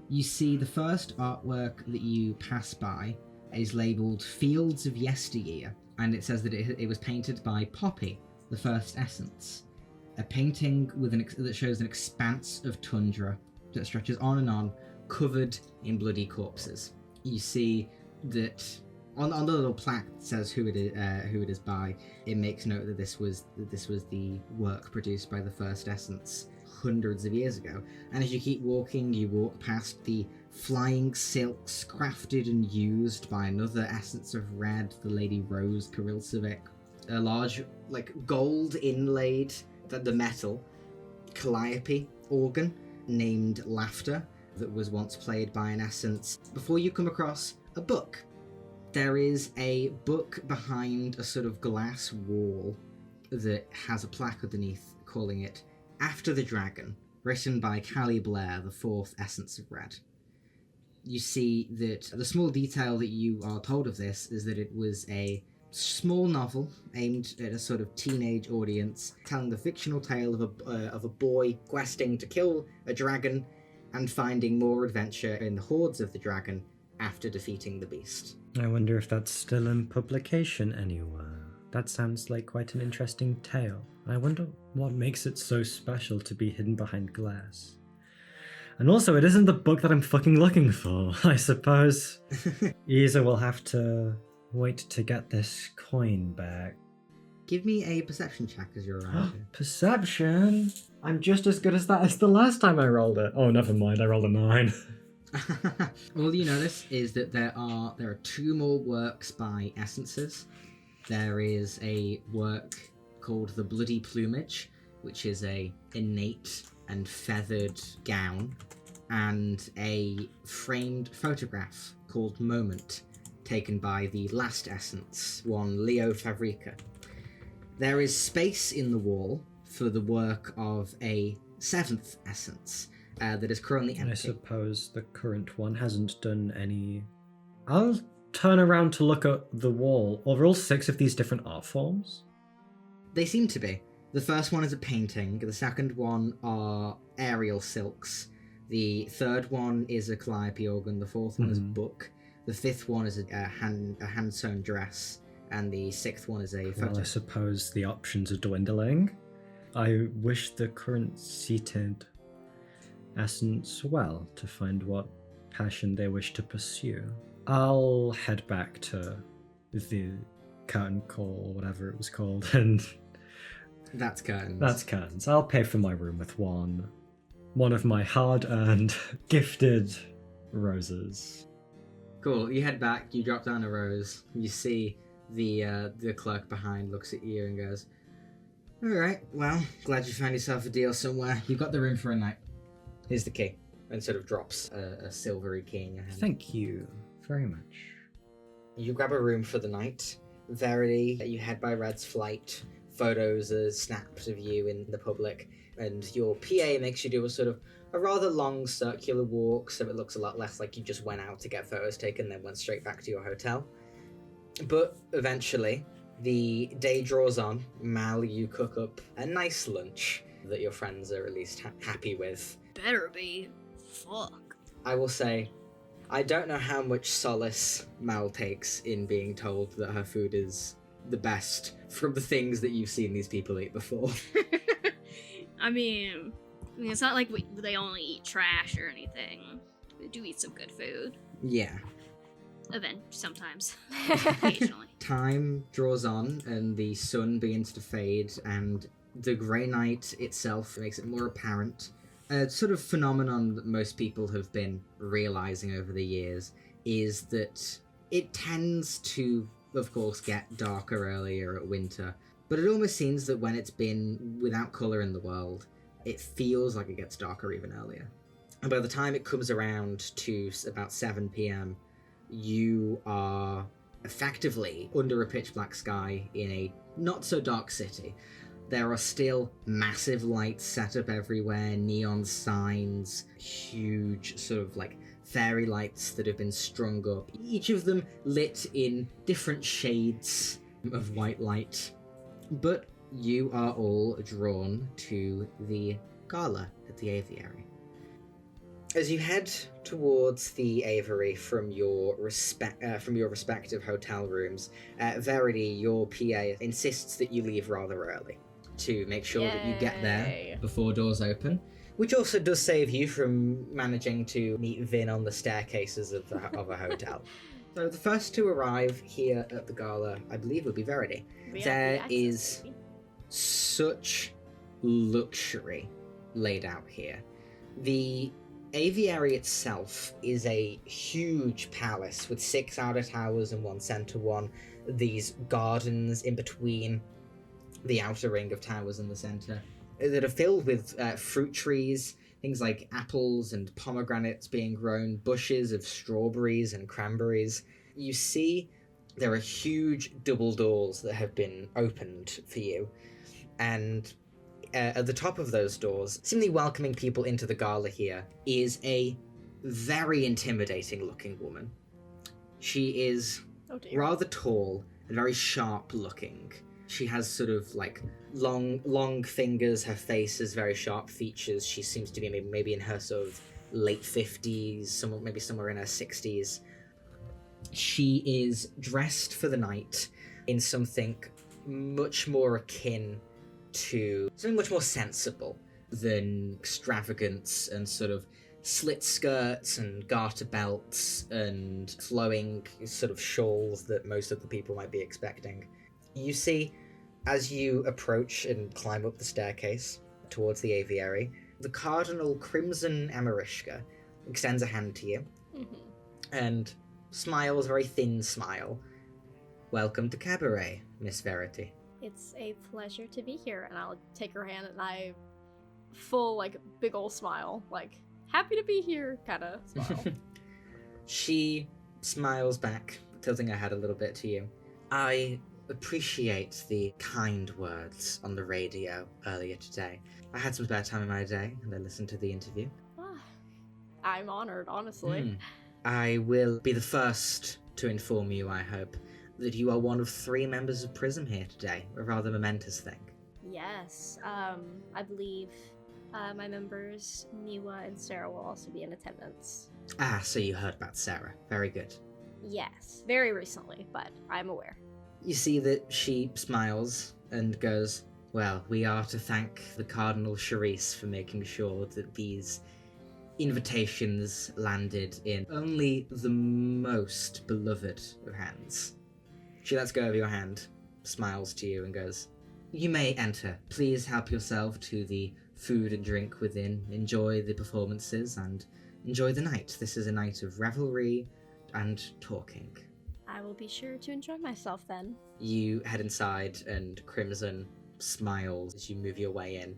You see the first artwork that you pass by is labelled Fields of Yesteryear, and it says that it was painted by Poppy, the first essence. A painting that shows an expanse of tundra that stretches on and on, covered in bloody corpses. You see that on the little plaque that says who it is by. It makes note that this was the work produced by the first essence hundreds of years ago. And as you keep walking, you walk past the flying silks crafted and used by another essence of red, the Lady Rose Kirilcevic. A large, gold inlaid, the metal, calliope organ named Laughter that was once played by an essence before you come across a book. There is a book behind a sort of glass wall that has a plaque underneath calling it After the Dragon, written by Callie Blair, the fourth Essence of Red. You see that the small detail that you are told of this is that it was a small novel aimed at a sort of teenage audience, telling the fictional tale of a boy questing to kill a dragon and finding more adventure in the hordes of the dragon after defeating the beast. I wonder if that's still in publication anywhere. That sounds like quite an interesting tale. I wonder what makes it so special to be hidden behind glass. And also, it isn't the book that I'm fucking looking for. I suppose Isa will have to wait to get this coin back. Give me a perception check as you're around here. Perception? I'm just as good as that as the last time I rolled it. Oh, never mind, I rolled a 9. All you notice is that there are 2 more works by essences. There is a work called The Bloody Plumage, which is a innate and feathered gown, and a framed photograph called Moment, taken by the last essence, one Leo Favrica. There is space in the wall for the work of a 7th essence that is currently empty. I suppose the current one hasn't done any... I'll turn around to look at the wall. Are all 6 of these different art forms? They seem to be. The first one is a painting, the second one are aerial silks, the third one is a calliope organ, the fourth one is a book, the fifth one is a hand-sewn dress, and the 6th one is a photo. Well, I suppose the options are dwindling. I wish the current seated essence well to find what passion they wish to pursue. I'll head back to the curtain call, or whatever it was called, and... That's curtains. That's curtains. I'll pay for my room with one of my hard-earned, gifted roses. Cool. You head back, you drop down a rose, you see the clerk behind looks at you and goes, "Alright, well, glad you found yourself a deal somewhere. You've got the room for a night. Here's the key." And sort of drops a silvery key in your hand. Thank you very much. You grab a room for the night. Verity, you head by Red's flight. Photos are snapped of you in the public, and your PA makes you do a rather long circular walk, so it looks a lot less like you just went out to get photos taken, then went straight back to your hotel. But eventually, the day draws on. Mal, you cook up a nice lunch that your friends are at least happy with. Better be. Fuck. I will say, I don't know how much solace Mal takes in being told that her food is the best from the things that you've seen these people eat before. I mean, it's not like they only eat trash or anything. They do eat some good food. Yeah. Sometimes. Occasionally. Time draws on and the sun begins to fade, and the Grey Night itself makes it more apparent. A sort of phenomenon that most people have been realizing over the years is that it tends to, of course, get darker earlier at winter, but it almost seems that when it's been without colour in the world, it feels like it gets darker even earlier. And by the time it comes around to about 7 p.m, you are effectively under a pitch black sky in a not so dark city. There are still massive lights set up everywhere, neon signs, huge sort of like fairy lights that have been strung up, each of them lit in different shades of white light. But you are all drawn to the gala at the aviary. As you head towards the aviary from your respective hotel rooms, Verity, your PA, insists that you leave rather early to make sure that you get there before doors open, which also does save you from managing to meet Vin on the staircases of a hotel. So the first to arrive here at the gala, I believe, would be Verity. There is such luxury laid out here. The aviary itself is a huge palace with 6 outer towers and 1 center one. These gardens in between the outer ring of towers and the center. that are filled with fruit trees, things like apples and pomegranates being grown, bushes of strawberries and cranberries. You see there are huge double doors that have been opened for you, and at the top of those doors, seemingly welcoming people into the gala here, is a very intimidating looking woman. She is rather tall and very sharp looking. She has sort of like long fingers. Her face has very sharp features. She seems to be maybe in her sort of late 50s, maybe somewhere in her 60s. She is dressed for the night in something much more akin to something much more sensible than extravagance and sort of slit skirts and garter belts and flowing sort of shawls that most of the people might be expecting. You see, as you approach and climb up the staircase towards the aviary, the Cardinal Crimson Amarishka extends a hand to you and smiles, a very thin smile. Welcome to Cabaret, Miss Verity. It's a pleasure to be here, and I'll take her hand and I full, like, big ol' smile, like, happy to be here kind of smile. She smiles back, tilting her head a little bit to you. I appreciate the kind words on the radio earlier today. I had some spare time in my day, and I listened to the interview. I'm honored, honestly. I will be the first to inform you, I hope, that you are one of 3 members of Prism here today, a rather momentous thing. Yes, I believe my members, Niwa and Sarah, will also be in attendance. Ah, so you heard about Sarah. Very good. Yes, very recently, but I'm aware. You see that she smiles and goes, well, we are to thank the Cardinal Charisse for making sure that these invitations landed in only the most beloved of hands. She lets go of your hand, smiles to you, and goes, you may enter. Please help yourself to the food and drink within. Enjoy the performances and enjoy the night. This is a night of revelry and talking. I will be sure to enjoy myself then. You head inside, and Crimson smiles as you move your way in.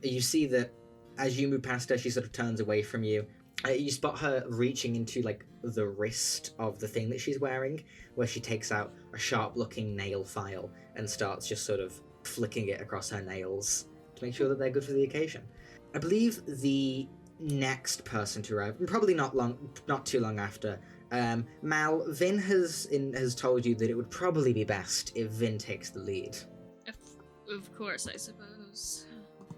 You see that as you move past her, she sort of turns away from you. You spot her reaching into, like, the wrist of the thing that she's wearing, where she takes out a sharp-looking nail file and starts just sort of flicking it across her nails to make sure that they're good for the occasion. I believe the next person to arrive, probably not too long after, Mal, Vin has told you that it would probably be best if Vin takes the lead. Of course, I suppose.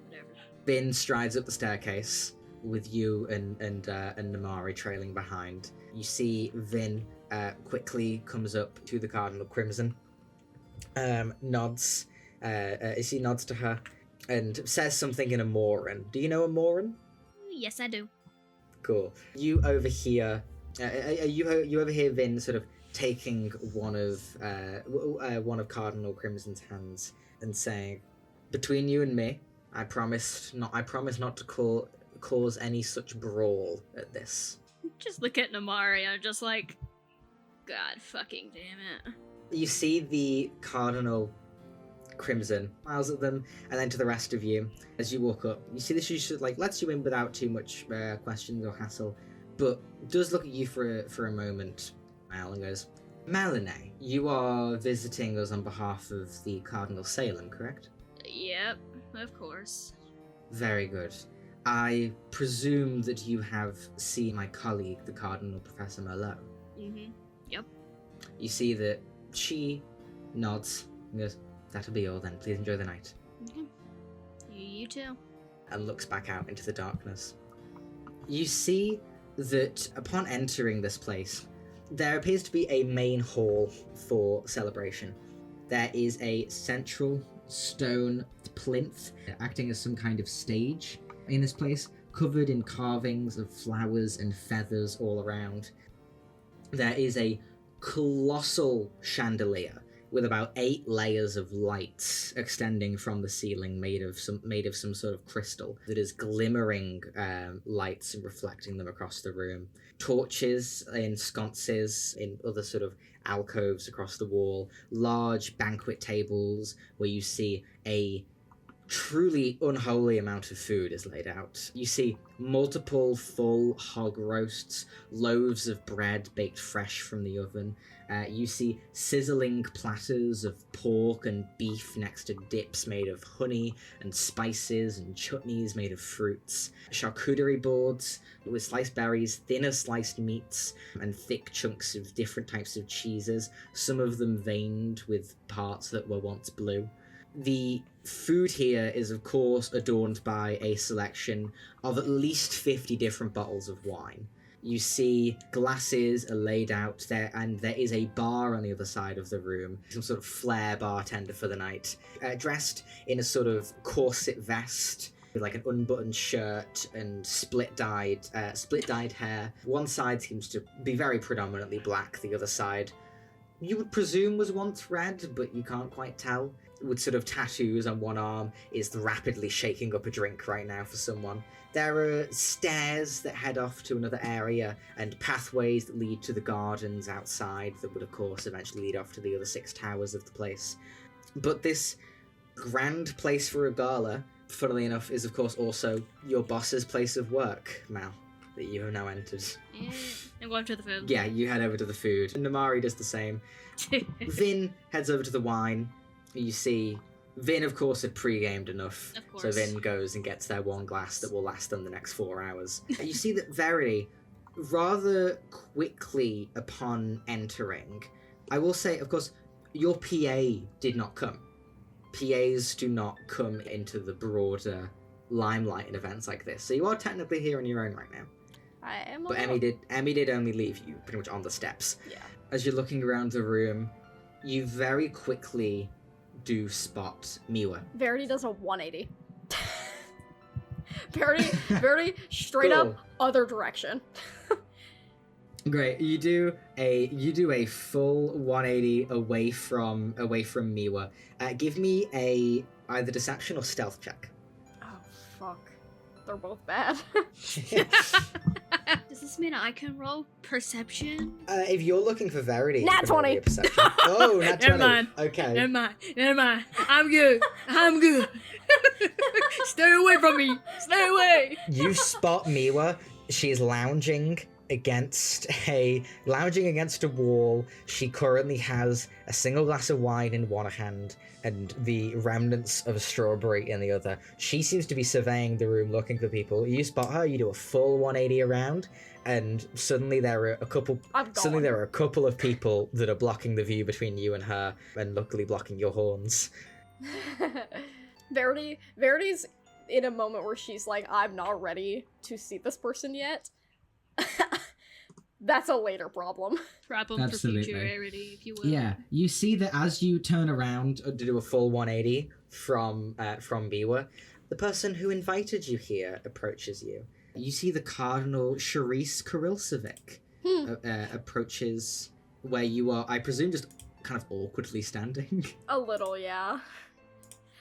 Whatever. Vin strides up the staircase with you and Namari trailing behind. You see Vin quickly comes up to the Cardinal Crimson, nods to her and says something in Amoran. Do you know Amoran? Yes, I do. Cool. You overhear Vin sort of taking one of Cardinal Crimson's hands and saying, "Between you and me, I promise not to cause any such brawl at this." Just look at Namari, I'm just like, God fucking damn it. You see the Cardinal Crimson smiles at them, and then to the rest of you as you walk up. You see that she just lets you in without too much questions or hassle, but does look at you for a moment, Mal, and goes, "Melanie, you are visiting us on behalf of the Cardinal Salem, correct?" Yep, of course. Very good. I presume that you have seen my colleague, the Cardinal Professor Merlot. Mm-hmm. Yep. You see that she nods and goes, "That'll be all then. Please enjoy the night." Mm-hmm. You too. And looks back out into the darkness. You see that upon entering this place, there appears to be a main hall for celebration. There is a central stone plinth acting as some kind of stage in this place, covered in carvings of flowers and feathers all around. There is a colossal chandelier with about 8 layers of lights extending from the ceiling, made of some sort of crystal that is glimmering lights and reflecting them across the room. Torches in sconces in other sort of alcoves across the wall. Large banquet tables where you see a truly unholy amount of food is laid out. You see multiple full hog roasts, loaves of bread baked fresh from the oven. You see sizzling platters of pork and beef next to dips made of honey and spices and chutneys made of fruits. Charcuterie boards with sliced berries, thinner sliced meats, and thick chunks of different types of cheeses, some of them veined with parts that were once blue. The food here is, of course, adorned by a selection of at least 50 different bottles of wine. You see glasses are laid out there, and there is a bar on the other side of the room, some sort of flair bartender for the night, dressed in a sort of corset vest with like an unbuttoned shirt and split-dyed hair. One side seems to be very predominantly black, the other side you would presume was once red, but you can't quite tell. With sort of tattoos on one arm, is rapidly shaking up a drink right now for someone. There are stairs that head off to another area, and pathways that lead to the gardens outside that would, of course, eventually lead off to the other 6 towers of the place. But this grand place for a gala, funnily enough, is, of course, also your boss's place of work, Mal, that you have now entered. Yeah. I'm going to the food. Yeah, you head over to the food. Namari does the same. Vin heads over to the wine. You see, Vin, of course, had pre-gamed enough. Of course. So Vin goes and gets their one glass that will last them the next 4 hours. You see that Verity, rather quickly upon entering, I will say, of course, your PA did not come. PAs do not come into the broader limelight in events like this. So you are technically here on your own right now. I am. But Emmy did only leave you pretty much on the steps. Yeah. As you're looking around the room, you very quickly do spot Miwa. Verity does a 180. Verity straight Cool. up other direction. Great. You do a full 180 away from Miwa. Give me a either deception or stealth check. Oh fuck. They're both bad. Does this mean I can roll perception? If you're looking for Verity, Nat you can roll 20. your perception. Oh, nat 20. Never mind. Okay. Never mind. I'm good. Stay away from me. Stay away. You spot Miwa. She's lounging against a wall. She currently has a single glass of wine in one hand and the remnants of a strawberry in the other. She seems to be surveying the room looking for people. You spot her, you do a full 180 around, and suddenly there are a couple of people that are blocking the view between you and her, and luckily blocking your horns. Verity's in a moment where she's like, I'm not ready to see this person yet. That's a later problem. Problem Absolutely. for futurity, if you will. Yeah, you see that as you turn around to do a full 180 from Biwa, the person who invited you here approaches you. You see the Cardinal Charisse Kirilsevic approaches where you are, I presume, just kind of awkwardly standing. A little, yeah.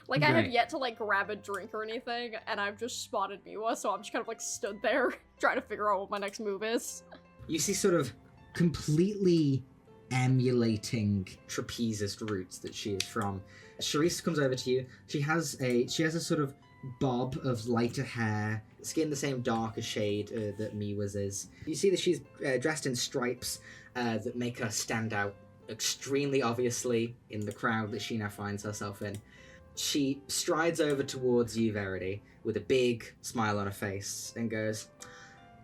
Like, I have Right. yet to, like, grab a drink or anything, and I've just spotted Miwa, so I'm just kind of, like, stood there, trying to figure out what my next move is. You see sort of completely emulating trapezist roots that she is from. Charisse comes over to you. She has a sort of bob of lighter hair, skin the same darker shade that Miwa's is. You see that she's dressed in stripes that make her stand out extremely obviously in the crowd that she now finds herself in. She strides over towards you, Verity, with a big smile on her face, and goes,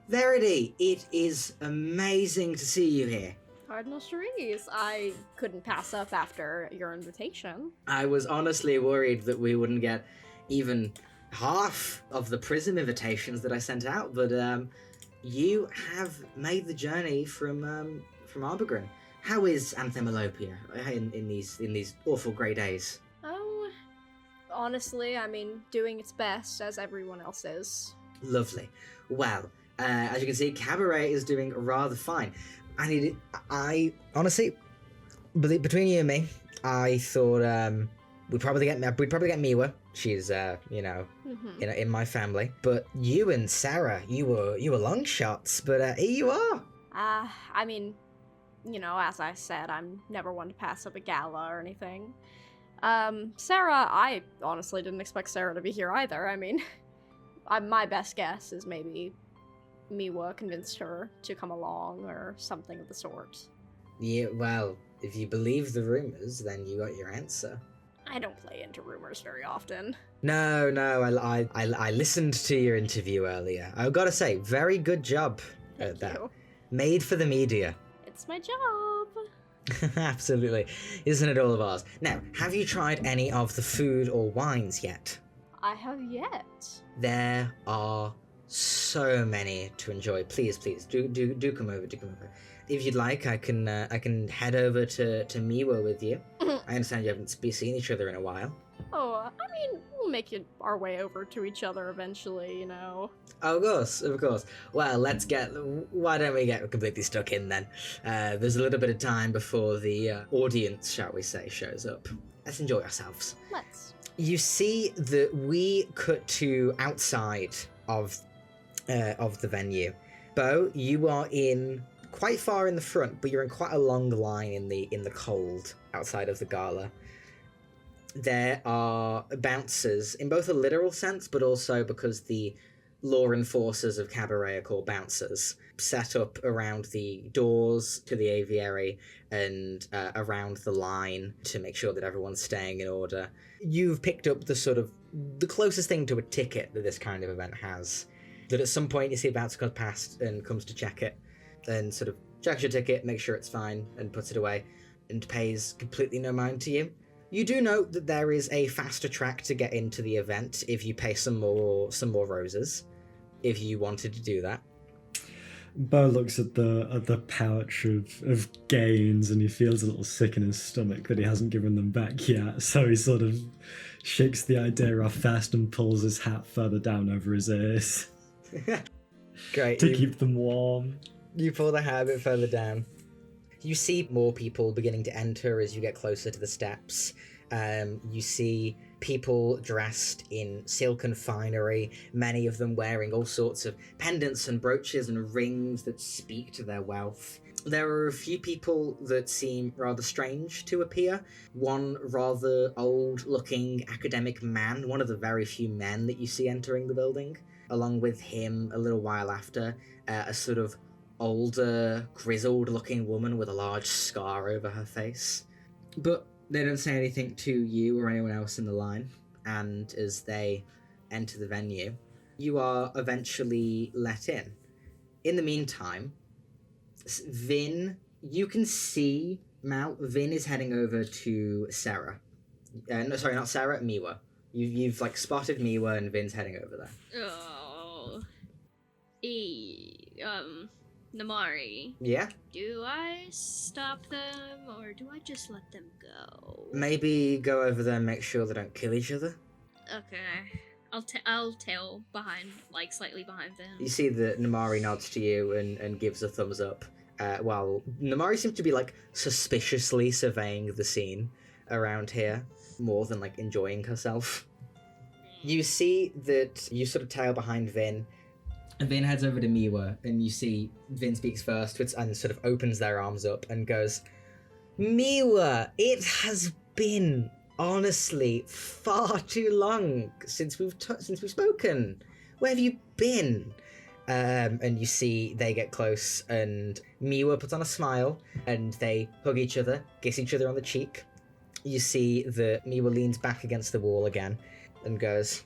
Verity, it is amazing to see you here. Cardinal Charisse, I couldn't pass up after your invitation. I was honestly worried that we wouldn't get even half of the prism invitations that I sent out, but you have made the journey from Arbogren. How is Anthemalopia in these awful grey days? Oh, honestly, I mean, doing its best, as everyone else is. Lovely. Well, as you can see, Cabaret is doing rather fine. I honestly, between you and me, I thought we'd probably get Miwa. She's in my family. But you and Sarah, you were long shots. But here you are. I mean, you know, as I said, I'm never one to pass up a gala or anything. Sarah, I honestly didn't expect Sarah to be here either. I mean, my best guess is maybe Miwa convinced her to come along or something of the sort. Yeah, well, if you believe the rumors, then you got your answer. I don't play into rumors very often. No, I listened to your interview earlier. I've got to say, very good job at that. You. Made for the media. It's my job. Absolutely. Isn't it all of ours? Now, have you tried any of the food or wines yet? I have yet. There are so many to enjoy. Please, do come over, If you'd like, I can head over to Miwa with you. I understand you haven't seen each other in a while. Oh, I mean, we'll make our way over to each other eventually, you know. Of course. Well, why don't we get completely stuck in then? There's a little bit of time before the audience, shall we say, shows up. Let's enjoy ourselves. Let's. You see that we cut to outside of the venue. Bo, you are in quite far in the front, but you're in quite a long line in the cold outside of the gala. There are bouncers in both a literal sense, but also because the law enforcers of Cabaret are called bouncers, set up around the doors to the aviary and around the line to make sure that everyone's staying in order. You've picked up the closest thing to a ticket that this kind of event has. That at some point you see a bouncer comes past and comes to check it, and sort of checks your ticket, makes sure it's fine, and puts it away, and pays completely no mind to you. You do note that there is a faster track to get into the event if you pay some more roses, if you wanted to do that. Bo looks at the pouch of gains and he feels a little sick in his stomach that he hasn't given them back yet, so he sort of shakes the idea off fast and pulls his hat further down over his ears. Great. To keep them warm. You pull the hat a bit further down. You see more people beginning to enter as you get closer to the steps. You see people dressed in silken finery, many of them wearing all sorts of pendants and brooches and rings that speak to their wealth. There are a few people that seem rather strange to appear. One rather old-looking academic man, one of the very few men that you see entering the building. Along with him, a little while after, a sort of older, grizzled-looking woman with a large scar over her face. But they don't say anything to you or anyone else in the line, and as they enter the venue, you are eventually let in. In the meantime, Vin, you can see Mal. Vin is heading over to Sarah. No, sorry, not Sarah, Miwa. You've spotted Miwa and Vin's heading over there. Oh. Namari. Yeah? Do I stop them, or do I just let them go? Maybe go over there and make sure they don't kill each other. Okay. I'll tail behind, slightly behind them. You see that Namari nods to you and gives a thumbs up, while Namari seems to be, suspiciously surveying the scene around here, more than, enjoying herself. You see that you sort of tail behind Vin, and Vin heads over to Miwa, and you see Vin speaks first and sort of opens their arms up and goes, Miwa, it has been, honestly, far too long since we've spoken. Where have you been? And you see they get close, and Miwa puts on a smile, and they hug each other, kiss each other on the cheek. You see that Miwa leans back against the wall again and goes,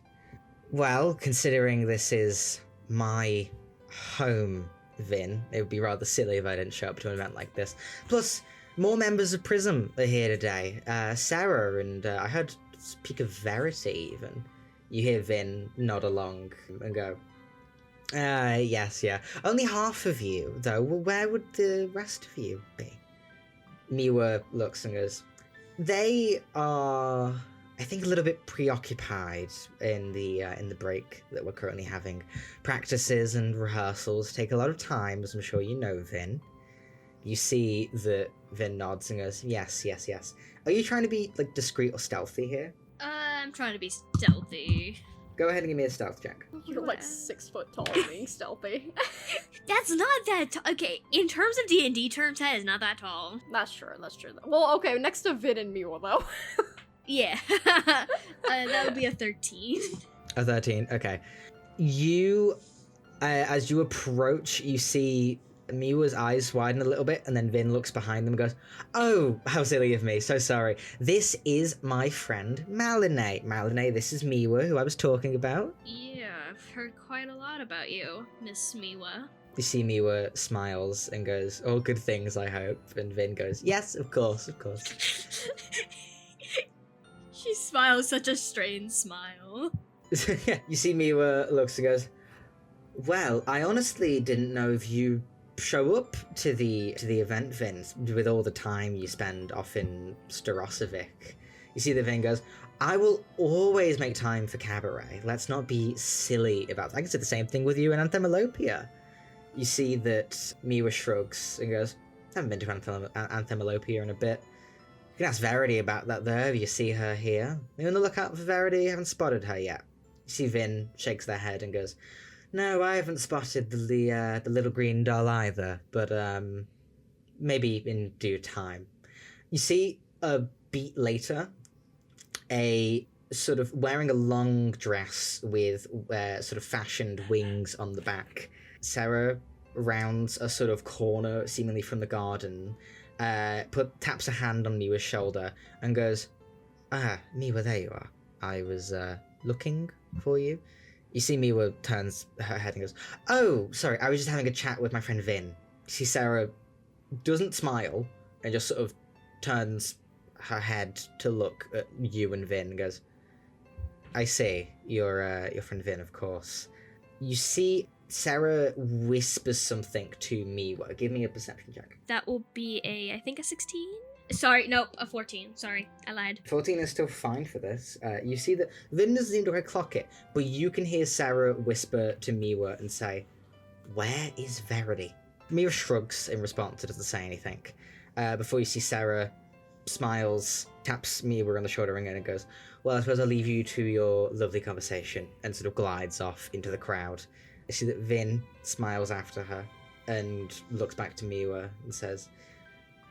well, considering this is my home, Vin, it would be rather silly if I didn't show up to an event like this. Plus, more members of Prism are here today. Sarah and I heard speak of Verity even. You hear Vin nod along and go, yes, yeah. Only half of you, though. Well, where would the rest of you be? Miwa looks and goes, they are, I think, a little bit preoccupied in the break that we're currently having. Practices and rehearsals take a lot of time, as I'm sure you know, Vin. You see that Vin nods and goes, yes. Are you trying to be, discreet or stealthy here? I'm trying to be stealthy. Go ahead and give me a stealth check. You're 6 foot tall and being stealthy. That's not that okay, in terms of D&D terms, that is not that tall. That's true. Well, okay, next to Vin and Miwa, though. Yeah. That would be a 13. A 13, okay. You, as you approach, you see Miwa's eyes widen a little bit, and then Vin looks behind them and goes, "Oh, how silly of me, so sorry. This is my friend Malinay. Malinay, this is Miwa, who I was talking about." Yeah, I've heard quite a lot about you, Miss Miwa. You see Miwa smiles and goes, "All good things, I hope." And Vin goes, "Yes, of course, of course." She smiles such a strange smile. You see Miwa looks and goes, "Well, I honestly didn't know if you show up to the event, Vin, with all the time you spend off in Starosovic." You see the Vin goes, "I will always make time for Cabaret. Let's not be silly about that. I can say the same thing with you in Anthemalopia." You see that Miwa shrugs and goes, "I haven't been to Anthemalopia in a bit. You can ask Verity about that there if you see her here. You're on the lookout for Verity? You haven't spotted her yet." You see Vin shakes their head and goes, "No, I haven't spotted the little green doll either, but maybe in due time." You see a beat later, a sort of wearing a long dress with sort of fashioned wings on the back. Sarah rounds a sort of corner, seemingly from the garden, taps a hand on Miwa's shoulder and goes, "Ah, Miwa, there you are. I was looking for you." You see Miwa turns her head and goes, "Oh, sorry, I was just having a chat with my friend Vin." You see Sarah doesn't smile and just sort of turns her head to look at you and Vin and goes, "I see, your friend Vin, of course." You see Sarah whispers something to Miwa. Give me a perception check. That will be I think a 16? Sorry, nope, a 14. Sorry, I lied. 14 is still fine for this. You see that Vin doesn't seem to quite clock it, but you can hear Sarah whisper to Miwa and say, "Where is Verity?" Miwa shrugs in response and doesn't say anything. Before you see Sarah smiles, taps Miwa on the shoulder and goes, "Well, I suppose I'll leave you to your lovely conversation," and sort of glides off into the crowd. You see that Vin smiles after her and looks back to Miwa and says,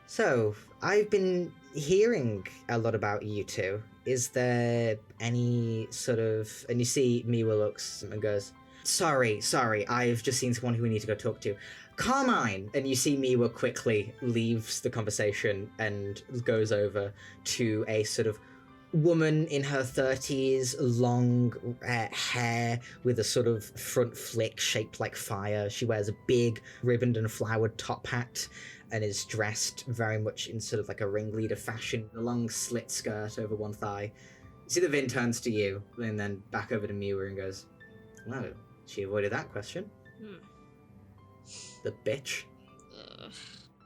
"So, I've been hearing a lot about you two. Is there any sort of..." And you see Miwa looks and goes, Sorry, I've just seen someone who we need to go talk to. Carmine!" And you see Miwa quickly leaves the conversation and goes over to a sort of woman in her 30s, long hair with a sort of front flick shaped like fire. She wears a big ribboned and flowered top hat and is dressed very much in sort of like a ringleader fashion, a long slit skirt over one thigh. You see the Vin turns to you and then back over to Miwa and goes, "Well, she avoided that question. The bitch."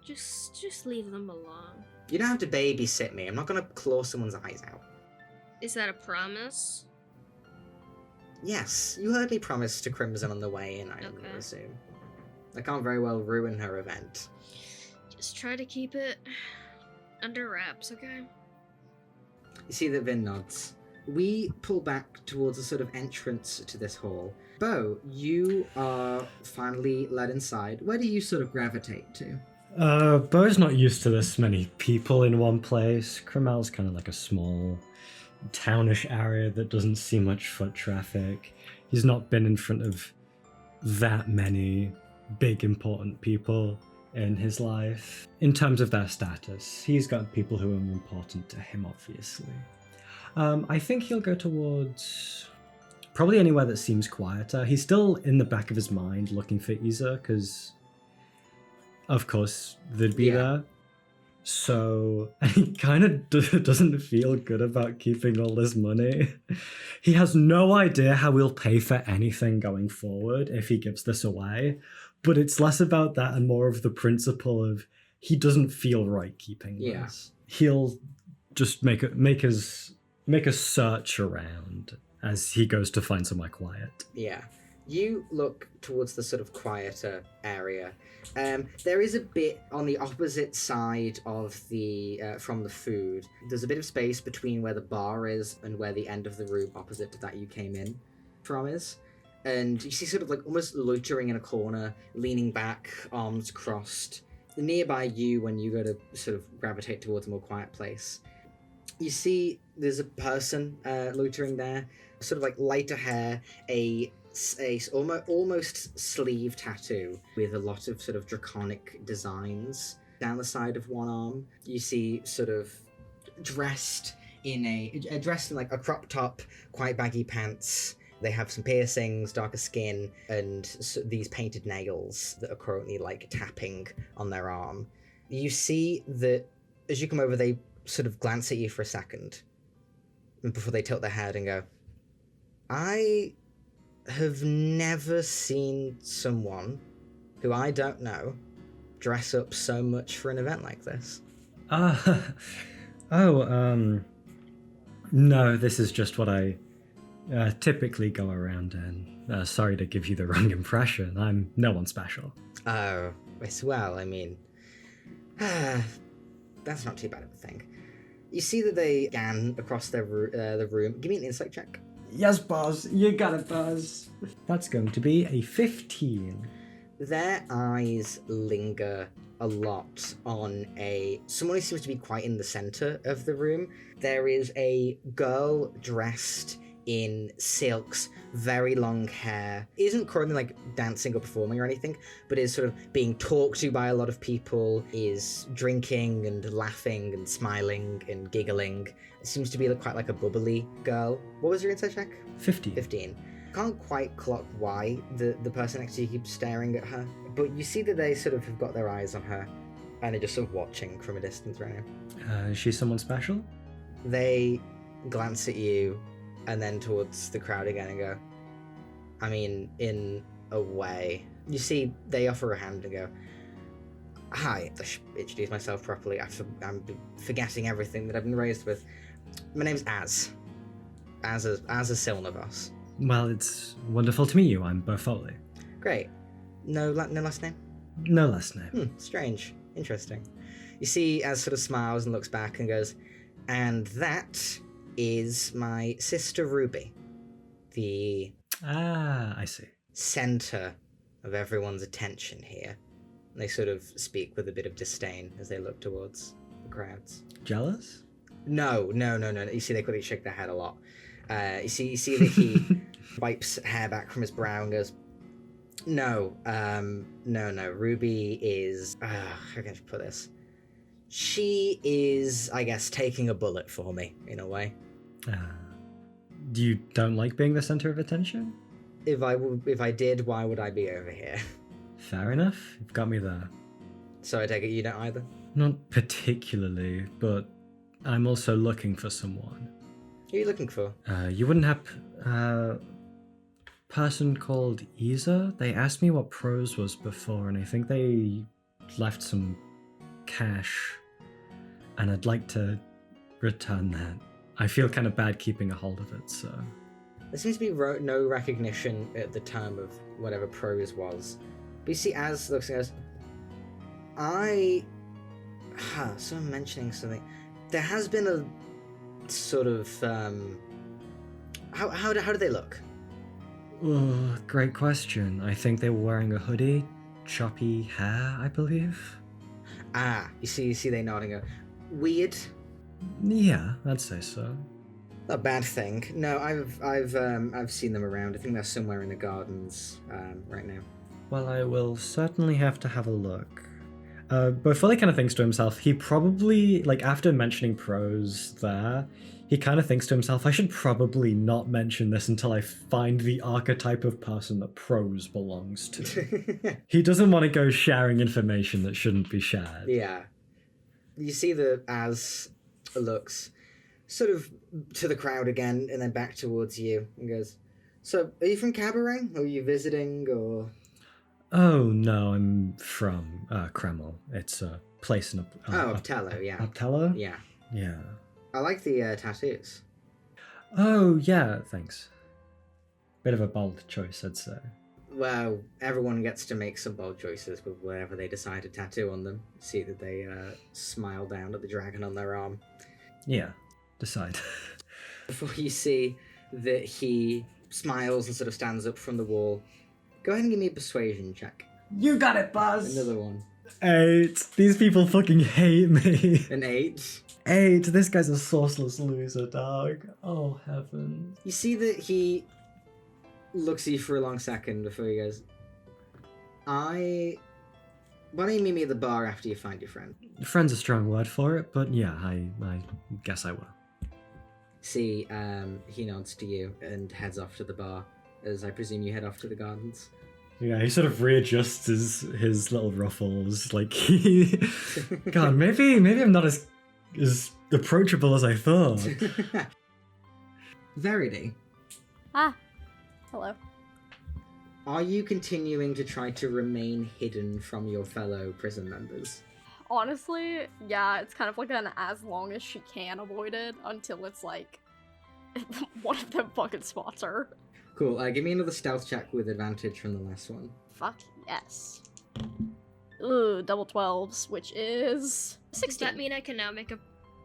Just leave them alone. You don't have to babysit me. I'm not gonna claw someone's eyes out. Is that a promise? Yes, you heard me promise to Crimson on the way in, I assume. I can't very well ruin her event. Just try to keep it under wraps, okay? You see that Vin nods. We pull back towards a sort of entrance to this hall. Bo, you are finally led inside. Where do you sort of gravitate to? Bo's not used to this many people in one place. Kremel's kind of like a small, townish area that doesn't see much foot traffic. He's not been in front of that many big, important people in his life. In terms of their status, he's got people who are important to him, obviously. I think he'll go towards probably anywhere that seems quieter. He's still in the back of his mind looking for Isa, because of course they'd be there. So he kind of doesn't feel good about keeping all this money. He has no idea how he'll pay for anything going forward if he gives this away. But it's less about that and more of the principle of he doesn't feel right keeping this. He'll just make a search around as he goes to find somewhere quiet. Yeah. You look towards the sort of quieter area. There is a bit on the opposite side of the from the food. There's a bit of space between where the bar is and where the end of the room opposite to that you came in from is. And you see sort of like almost loitering in a corner, leaning back, arms crossed. Nearby you, when you go to sort of gravitate towards a more quiet place, You see there's a person loitering there, sort of like lighter hair, a almost sleeve tattoo with a lot of sort of draconic designs down the side of one arm. You see sort of dressed in like a crop top, quite baggy pants. They have some piercings, darker skin, and these painted nails that are currently like tapping on their arm. You see that as you come over, they sort of glance at you for a second before they tilt their head and go, I have never seen someone who I don't know dress up so much for an event like this. No, this is just what I typically go around in. Sorry to give you the wrong impression. I'm no one special. Oh, well, I mean, that's not too bad of a thing. You see that they scan across the room. Give me an insight check. Yes, boss. You got it, boss. That's going to be a 15. Their eyes linger a lot on someone who seems to be quite in the center of the room. There is a girl dressed in silks, very long hair, isn't currently like dancing or performing or anything, but is sort of being talked to by a lot of people, is drinking and laughing and smiling and giggling. It seems to be quite like a bubbly girl. What was your insight check? 15. Can't quite clock why the person next to you keeps staring at her, but you see that they sort of have got their eyes on her and are just sort of watching from a distance right now. Is she someone special? They glance at you and then towards the crowd again and go, I mean, in a way. You see, they offer a hand and go, hi, I should introduce myself properly. I'm forgetting everything that I've been raised with. My name's Az. Az a Silnavos. Well, it's wonderful to meet you. I'm Berfoli. Great. No last name? No last name. Strange. Interesting. You see, Az sort of smiles and looks back and goes, and that is my sister Ruby, the I see. center of everyone's attention here. And they sort of speak with a bit of disdain as they look towards the crowds. Jealous? No. You see, they quickly shake their head a lot. You see that he wipes hair back from his brow and goes, No. Ruby is, how can I put this? She is, I guess, taking a bullet for me, in a way. You don't like being the center of attention? If I did, why would I be over here? Fair enough. You've got me there. So I take it you don't either? Not particularly, but I'm also looking for someone. Who are you looking for? You wouldn't have person called Isa? They asked me what prose was before, and I think they left some cash, and I'd like to return that. I feel kind of bad keeping a hold of it, so... There seems to be no recognition at the term of whatever prose was. But you see, Az looks and goes, someone mentioning something. There has been a sort of, how do they look? Oh, great question. I think they were wearing a hoodie, choppy hair, I believe. You see they nod and go, weird? Yeah, I'd say so. Not a bad thing. No, I've seen them around. I think they're somewhere in the gardens right now. Well, I will certainly have to have a look. Before he kind of thinks to himself, he probably, like, after mentioning prose there, he kind of thinks to himself, I should probably not mention this until I find the archetype of person that prose belongs to. He doesn't want to go sharing information that shouldn't be shared. Yeah. You see that Az looks sort of to the crowd again and then back towards you and goes, so, are you from Cabaret? Or are you visiting, or...? Oh, no, I'm from Kreml. It's a place in... Uptello, yeah. Uptello? Yeah. Yeah. I like the tattoos. Oh, yeah, thanks. Bit of a bold choice, I'd say. Well, everyone gets to make some bold choices with whatever they decide to tattoo on them. See that they smile down at the dragon on their arm. Yeah, decide. Before you see that he smiles and sort of stands up from the wall, go ahead and give me a persuasion check. You got it, Buzz! Another one. 8. These people fucking hate me. An 8. 8. This guy's a sourceless loser, dog. Oh, heaven. You see that he looks at you for a long second before he goes, why don't you meet me at the bar after you find your friend? Friend's a strong word for it, but yeah, I guess I will. See, he nods to you and heads off to the bar, as I presume you head off to the gardens. Yeah, he sort of readjusts his little ruffles, like, God, maybe I'm not as approachable as I thought. Verity, Ah, hello. are you continuing to try to remain hidden from your fellow prison members? Honestly, yeah, it's kind of like an as long as she can avoid it until it's like one of them fucking spots her. Cool, give me another stealth check with advantage from the last one. Fuck yes. Ooh, double 12s, which is Does 16. that mean I can now make a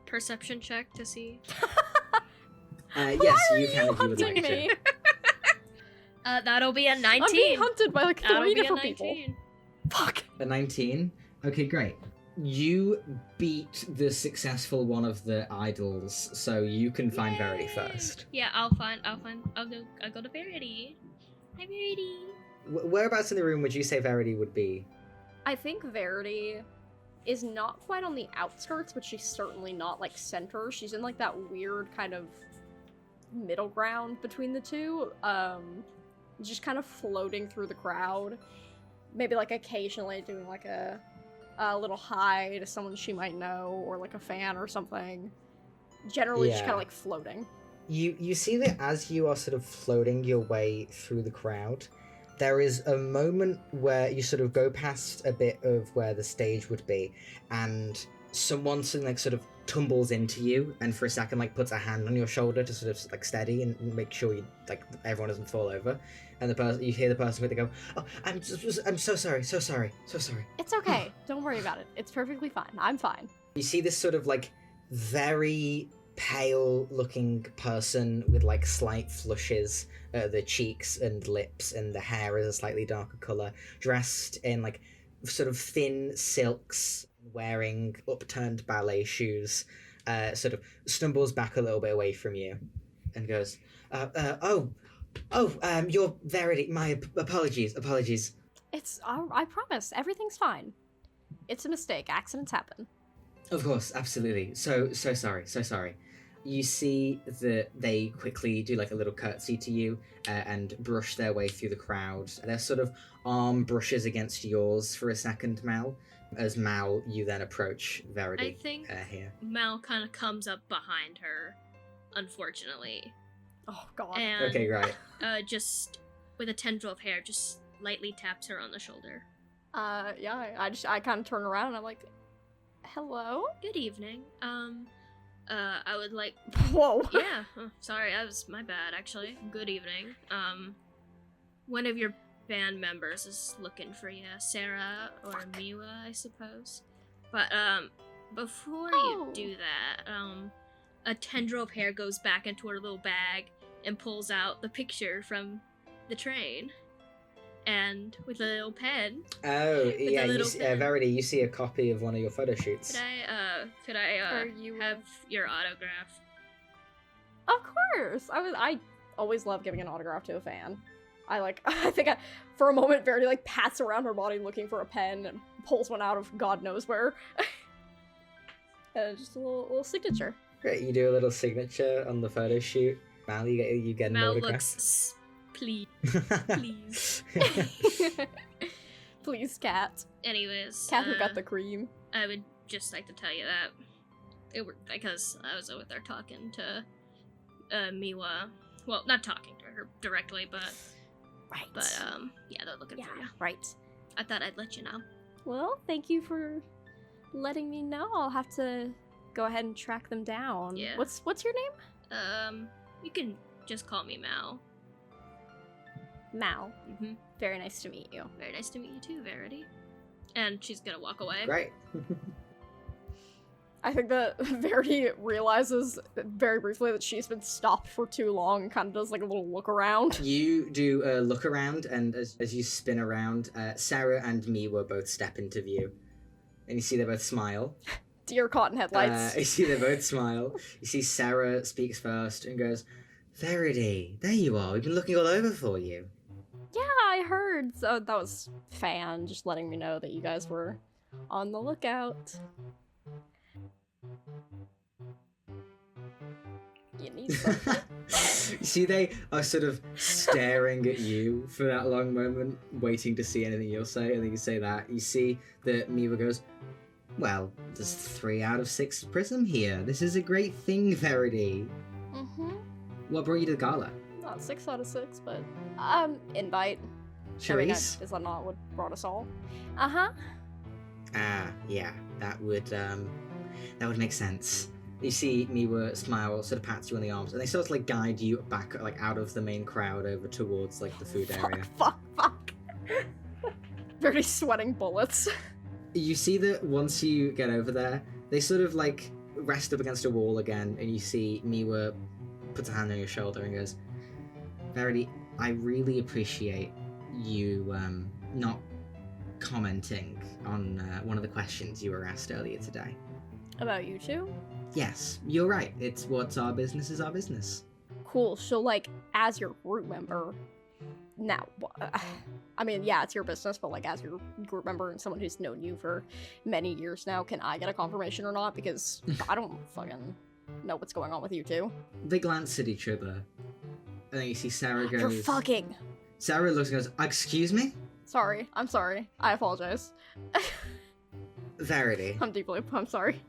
perception check to see? Yes, Why are you can if you would hunting like me? to. That'll be a 19. I'm being hunted by like That'll 3 be a different 19. people. Fuck. A 19? Okay, great. You beat the successful one of the idols, so you can find Verity Yay! first. Yeah, I'll go to Verity. Hi, Verity. Whereabouts in the room would you say Verity would be? I think Verity is not quite on the outskirts, but she's certainly not like center. She's in like that weird kind of middle ground between the two. Just kind of floating through the crowd. Maybe like occasionally doing like a little hi to someone she might know, or like a fan or something. Generally just Yeah. kind of like floating. You see that as you are sort of floating your way through the crowd, there is a moment where you sort of go past a bit of where the stage would be, and someone sort of tumbles into you, and for a second like puts a hand on your shoulder to sort of like steady and make sure you like everyone doesn't fall over. And you hear the person with it go, "Oh, I'm so sorry. It's okay. Don't worry about it. It's perfectly fine. I'm fine. You see this sort of like very pale looking person with like slight flushes at the cheeks and lips, and the hair is a slightly darker color, dressed in like sort of thin silks, wearing upturned ballet shoes, sort of stumbles back a little bit away from you and goes, you're Verity. My apologies. It's, I promise, everything's fine. It's a mistake. Accidents happen. Of course, absolutely. So sorry. You see that they quickly do like a little curtsy to you and brush their way through the crowd. Their sort of arm brushes against yours for a second, Mal. As Mal, you then approach Verity. I think Here. Mal kind of comes up behind her, unfortunately. Oh god. And Okay, great. just with a tendril of hair, just lightly taps her on the shoulder. Yeah, I kind of turn around and I'm like, hello? Good evening. I would like. Whoa. Yeah. Sorry, that was my bad. Actually, good evening. One of your band members is looking for you, Sarah or Miwa, I suppose. But before you do that, a tendril of hair goes back into her little bag and pulls out the picture from the train. And with a little pen. Oh, yeah, little pen. Verity, you see a copy of one of your photo shoots. Could I Are you- have your autograph? Of course. I always love giving an autograph to a fan. I think for a moment Verity like pats around her body looking for a pen and pulls one out of God knows where. Just a little signature. Great, you do a little signature on the photo shoot. Mal, you get an Mal autograph. looks please. Please, cat. Anyways, Cat who got the cream. I would just like to tell you that it worked because I was over there talking to Miwa. Well, not talking to her directly, but Right. yeah, they're looking Yeah, for you. right. I thought I'd let you know. Well, thank you for letting me know. I'll have to go ahead and track them down. Yeah. What's your name? You can just call me Mal. Mal. Mm-hmm. Very nice to meet you. Very nice to meet you too, Verity. And she's gonna walk away. Great. I think that Verity realizes very briefly that she's been stopped for too long and kind of does like a little look around. You do a look around, and as you spin around, Sarah and Miwa both step into view. And you see they both smile. Dear cotton headlights. You see they both smile. You see Sarah speaks first and goes, Verity, there you are. We've been looking all over for you. Yeah, I heard. So that was Fan just letting me know that you guys were on the lookout. You need something. You see they are sort of staring at you for that long moment, waiting to see anything you'll say, and then you say that. You see that Miwa goes, well, there's 3 out of 6 prism here. This is a great thing, Verity. Mm-hmm. What brought you to the gala? Not 6 out of 6, but invite. Charisse? Is that not what brought us all? Uh-huh. Yeah, that would make sense. You see Miwa smile, sort of pats you on the arms, and they sort of like guide you back, like out of the main crowd over towards like the food area. Fuck. Very sweating bullets. You see that once you get over there, they sort of like rest up against a wall again, and you see Miwa puts a hand on your shoulder and goes, Verity, I really appreciate you not commenting on one of the questions you were asked earlier today. About you two? Yes, you're right. It's what's our business is our business. Cool. So, like, as your group member, now, I mean, yeah, it's your business, but like, as your group member and someone who's known you for many years now, can I get a confirmation or not? Because I don't fucking know what's going on with you two. They glance at each other, and then you see Sarah goes... You're fucking... Sarah looks and goes, excuse me? Sorry. I'm sorry. I apologize. Verity. I'm sorry.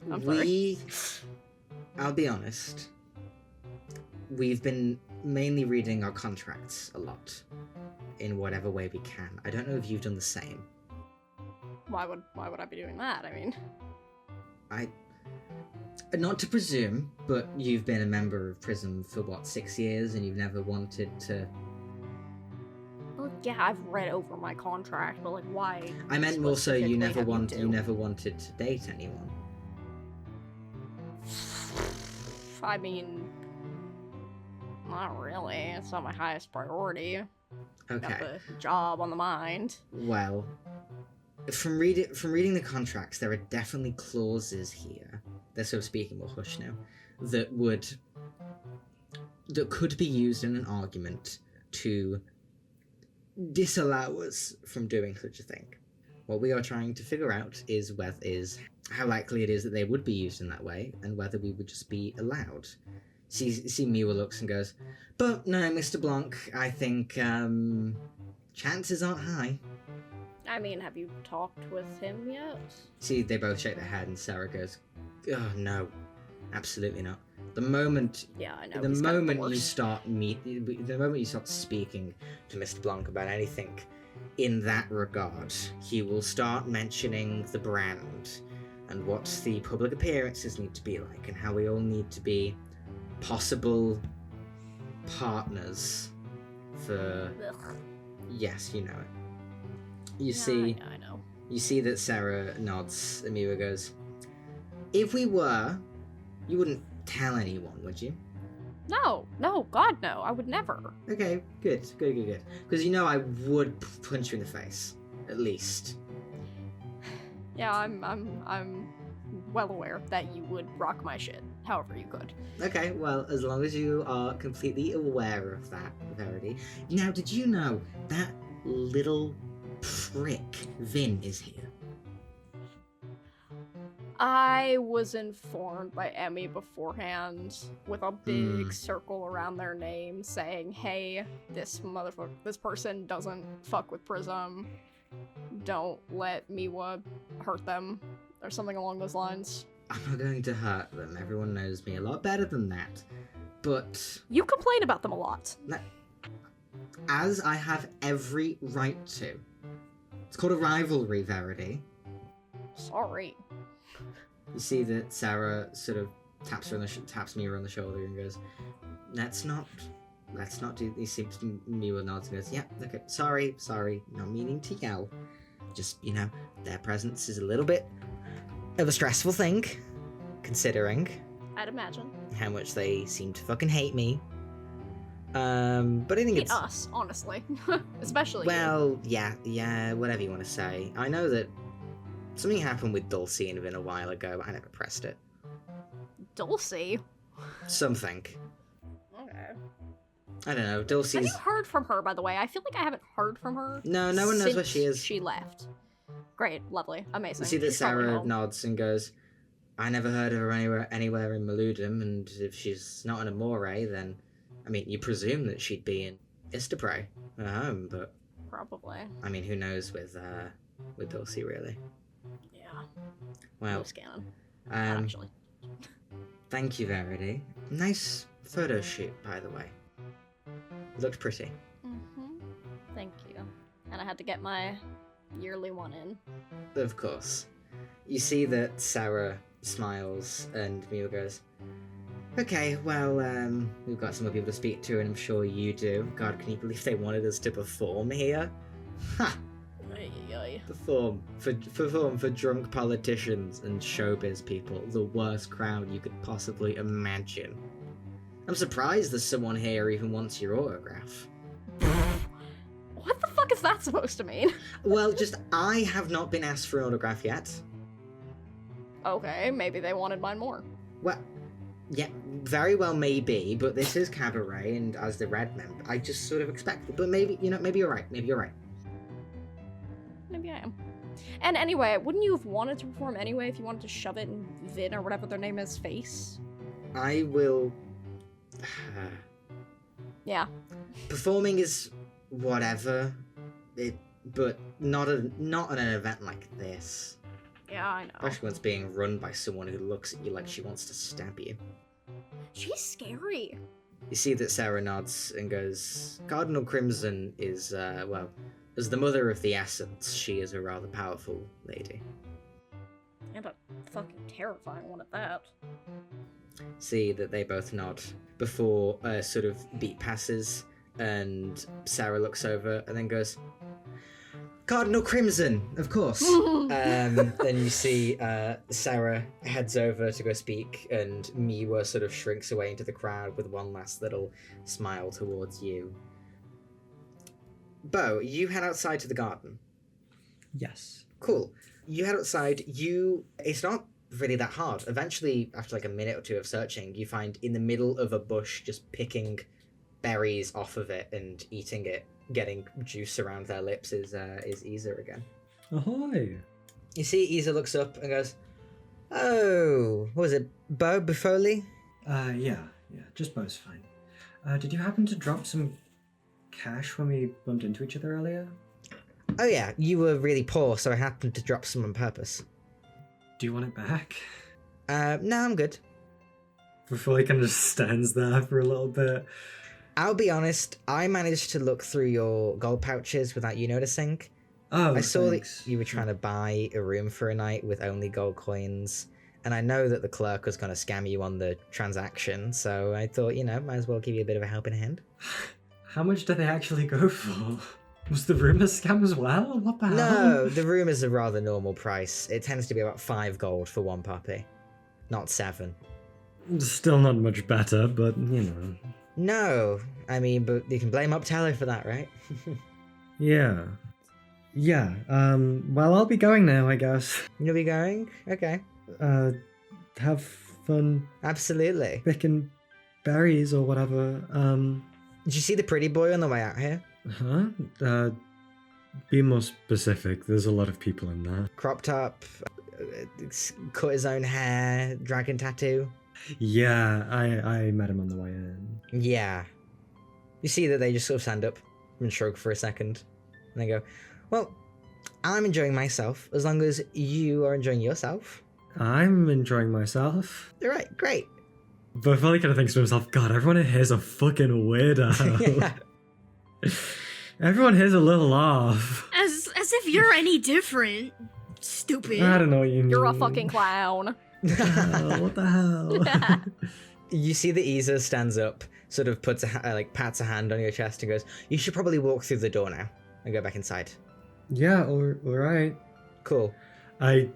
I'll be honest. We've been mainly reading our contracts a lot. In whatever way we can. I don't know if you've done the same. Why would I be doing that? I mean... Not to presume, but you've been a member of Prism for, 6 years, and you've never wanted to... Well, yeah, I've read over my contract, but like, why? I meant more so you never specifically never wanted to date anyone. I mean, not really. It's not my highest priority. Okay. Got the job on the mind. Well, from reading the contracts, there are definitely clauses here. They're sort of speaking more hush now. That could be used in an argument to disallow us from doing such a thing. What we are trying to figure out is how likely it is that they would be used in that way, and whether we would just be allowed. See Miwa looks and goes, but no, Mr. Blanc, I think chances aren't high. I mean, have you talked with him yet? See, they both shake their head, and Sarah goes, oh no, absolutely not. The moment you start speaking to Mr. Blanc about anything in that regard, he will start mentioning the brand and what the public appearances need to be like, and how we all need to be possible partners for... Ugh. Yes, you know it. I know. You see that Sarah nods, and Miwa goes, if we were, you wouldn't tell anyone, would you? No, God no, I would never. Okay, good. Because you know I would punch you in the face, at least. Yeah, I'm well aware that you would rock my shit, however you could. Okay, well, as long as you are completely aware of that, Verity. Now, did you know that little prick Vin is here? I was informed by Emmy beforehand with a big circle around their name saying, hey, this person doesn't fuck with Prism. Don't let Miwa hurt them, or something along those lines. I'm not going to hurt them. Everyone knows me a lot better than that. But... You complain about them a lot. As I have every right to. It's called a rivalry, Verity. Sorry. You see that Sarah sort of taps Miwa on the shoulder and goes, let's not do... He seems to Miwa nods and goes, yeah, okay, sorry, not meaning to yell. Just, their presence is a little bit of a stressful thing, considering I'd imagine. how much they seem to fucking hate me. But I think it's... us, honestly. Especially Well, yeah, whatever you want to say. I know that Something happened with Dulcie in a while ago. I never pressed it. Dulcie? Something. Okay. I don't know. Have Dulcie's... you heard from her, by the way? I feel like I haven't heard from her. No, no one knows where since she is. She left. Great, lovely, amazing. You see that She's probably Sarah home. nods and goes, I never heard of her anywhere in Maludum, and if she's not in Amore, then... I mean, you presume that she'd be in Istapray at home, but... Probably. I mean, who knows with Dulcie, really. Yeah. Well, No scanning. um, Actually. thank you, Verity. Nice photo shoot, by the way. Looked pretty. Thank you. And I had to get my yearly one in. Of course. You see that Sarah smiles and Mew goes, okay, well, we've got some more people to speak to, and I'm sure you do. God, can you believe they wanted us to perform here? Ha! Perform for drunk politicians and showbiz people. The worst crowd you could possibly imagine. I'm surprised there's someone here who even wants your autograph. What the fuck is that supposed to mean? Well, I have not been asked for an autograph yet. Okay, maybe they wanted mine more. Well, yeah, very well maybe, but this is Cabaret, and as the red member, I just sort of expected. But maybe, maybe you're right. Maybe you're right. Maybe I am. And anyway, wouldn't you have wanted to perform anyway if you wanted to shove it in Vin or whatever their name is face? I will... Yeah. Performing is whatever, but not at an event like this. Yeah, I know. Especially when it's being run by someone who looks at you like she wants to stab you. She's scary. You see that Sarah nods and goes, Cardinal Crimson is, well, as the mother of the Essence, she is a rather powerful lady. And a fucking terrifying one at that. See that they both nod before a sort of beat passes, and Sarah looks over and then goes, Cardinal Crimson, of course. Then you see Sarah heads over to go speak, and Miwa sort of shrinks away into the crowd with one last little smile towards you. Bo, you head outside to the garden. Yes. Cool. You head outside. It's not really that hard. Eventually, after like a minute or two of searching, you find in the middle of a bush, just picking berries off of it and eating it, getting juice around their lips is Isa again. Ahoy! You see Isa looks up and goes, oh, what was it, Bo Buffoli? Yeah, just Bo's fine. Did you happen to drop some cash when we bumped into each other earlier? Oh yeah, you were really poor, so I happened to drop some on purpose. Do you want it back? No, I'm good. Before he kind of just stands there for a little bit. I'll be honest, I managed to look through your gold pouches without you noticing. Oh, I saw thanks. that you were trying to buy a room for a night with only gold coins, and I know that the clerk was going to scam you on the transaction, so I thought, might as well give you a bit of a helping hand. How much do they actually go for? Was the room a scam as well? What the hell? No, the room is a rather normal price. It tends to be about 5 gold for one puppy, not 7. Still not much better, but, No, I mean, but you can blame Uptello for that, right? Yeah. Yeah, well, I'll be going now, I guess. You'll be going? Okay. Have fun Absolutely. picking berries or whatever. Did you see the pretty boy on the way out here? Huh? Be more specific. There's a lot of people in there. Cropped up, cut his own hair, dragon tattoo. Yeah, I met him on the way in. Yeah. You see that they just sort of stand up and shrug for a second. And they go, well, I'm enjoying myself as long as you are enjoying yourself. I'm enjoying myself. All right, great. But Philly kind of thinks to himself, God, everyone in here's a fucking weirdo. Yeah. Everyone here's a little off. As if you're any different. Stupid. I don't know what you mean. You're a fucking clown. Oh, what the hell? You see that Isa stands up, sort of pats a hand on your chest and goes, you should probably walk through the door now and go back inside. Yeah, all right. Cool. I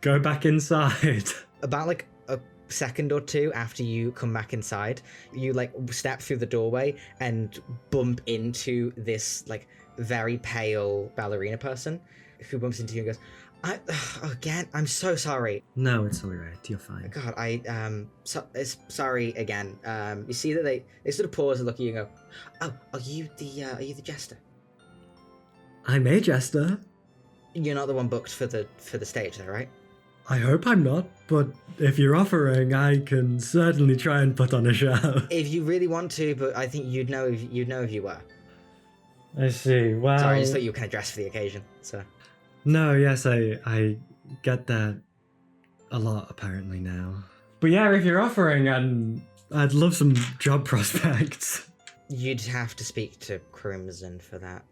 go back inside. About like a second or two after you come back inside, you like step through the doorway and bump into this like very pale ballerina person who bumps into you and goes, Again, I'm so sorry. No, it's all right. You're fine. God, sorry again. You see that they sort of pause and look at you and go, "Oh, are you the jester? I'm a jester. You're not the one booked for the stage, though, right?" I hope I'm not, but if you're offering, I can certainly try and put on a show. If you really want to, but I think you'd know if you were. I see. Wow. Sorry, I just thought you were kind of dressed for the occasion. So. No, yes, I get that a lot apparently now. But yeah, if you're offering, I'd love some job prospects. You'd have to speak to Crimson for that.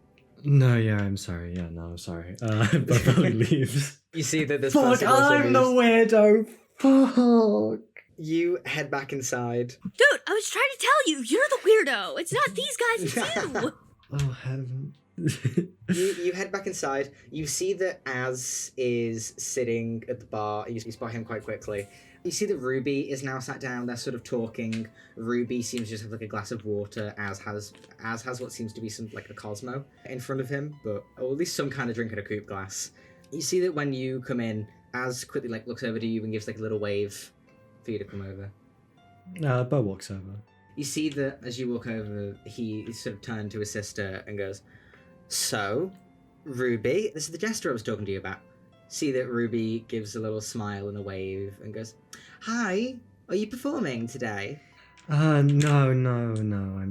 No, yeah, I'm sorry. Yeah, no, I'm sorry. But Polly leaves. You see that this Fuck, person also I'm the moves. weirdo. Fuck. You head back inside. Dude, I was trying to tell you, you're the weirdo. It's not these guys, it's you. Oh, heaven. You head back inside. You see that Az is sitting at the bar. You spot him quite quickly. You see that Ruby is now sat down. They're sort of talking. Ruby seems to just have like a glass of water. Az has what seems to be some like a Cosmo in front of him, or at least some kind of drink in a coupe glass. You see that when you come in, Az quickly like looks over to you and gives like a little wave for you to come over. Bo walks over. You see that as you walk over, he sort of turned to his sister and goes, "So, Ruby, this is the jester I was talking to you about." See that Ruby gives a little smile and a wave and goes, "Hi, are you performing today?" No, I'm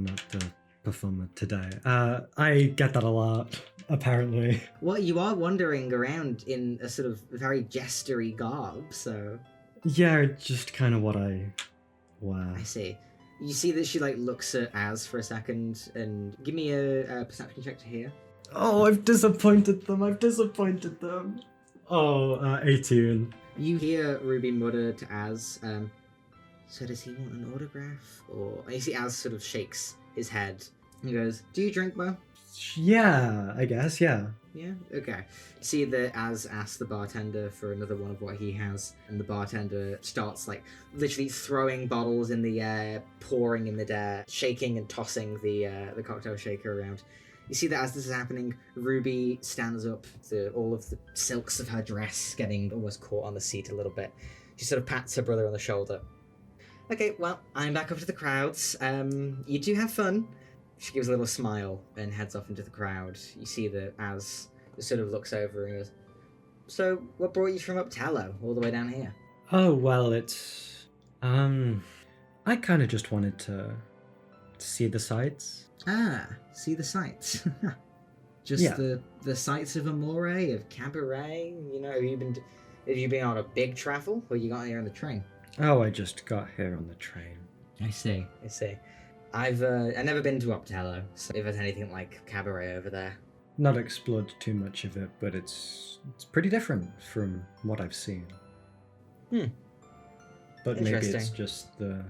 not the performer today. I get that a lot, apparently. Well, you are wandering around in a sort of very jestery garb, so... Yeah, just kind of what I wear. I see. You see that she, like, looks at Az for a second, and give me a perception check to hear. Oh, I've disappointed them. Oh, 18. You hear Ruby mutter to Az, "So does he want an autograph?" And you see Az sort of shakes his head and goes, "Do you drink, Bo?" Yeah, I guess, yeah. Yeah? Okay. See that Az asks the bartender for another one of what he has, and the bartender starts, like, literally throwing bottles in the air, pouring in midair, shaking and tossing the cocktail shaker around. You see that as this is happening, Ruby stands up, all of the silks of her dress getting almost caught on the seat a little bit. She sort of pats her brother on the shoulder. "Okay, well, I'm back up to the crowds. You two have fun." She gives a little smile and heads off into the crowd. You see that Az sort of looks over and goes, "So, what brought you from Uptello all the way down here?" Oh, well, it's... I kind of just wanted to see the sights. Ah, see the sights. Just Yeah. the sights of Amore, of Cabaret. You know, have you been on a big travel, or you got here on the train? Oh, I just got here on the train. I see. I've never been to Uptello, so if there's anything like Cabaret over there. Not explored too much of it, but it's pretty different from what I've seen. But maybe it's Interesting. just the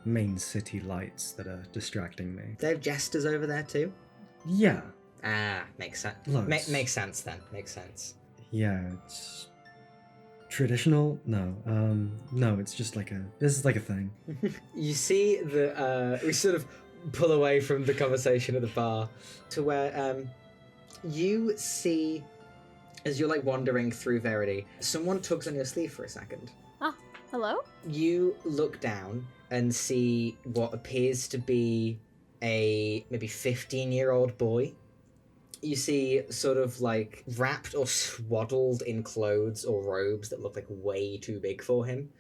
main city lights that are distracting me. They have jesters over there too? Yeah. Ah, makes sense. Loads. Makes sense then. Makes sense. Yeah, it's traditional? No, it's just like this is like a thing. You see that we sort of pull away from the conversation at the bar to where you see, as you're like wandering through Verity, someone tugs on your sleeve for a second. Hello? You look down and see what appears to be a maybe 15-year-old boy. You see sort of like wrapped or swaddled in clothes or robes that look like way too big for him.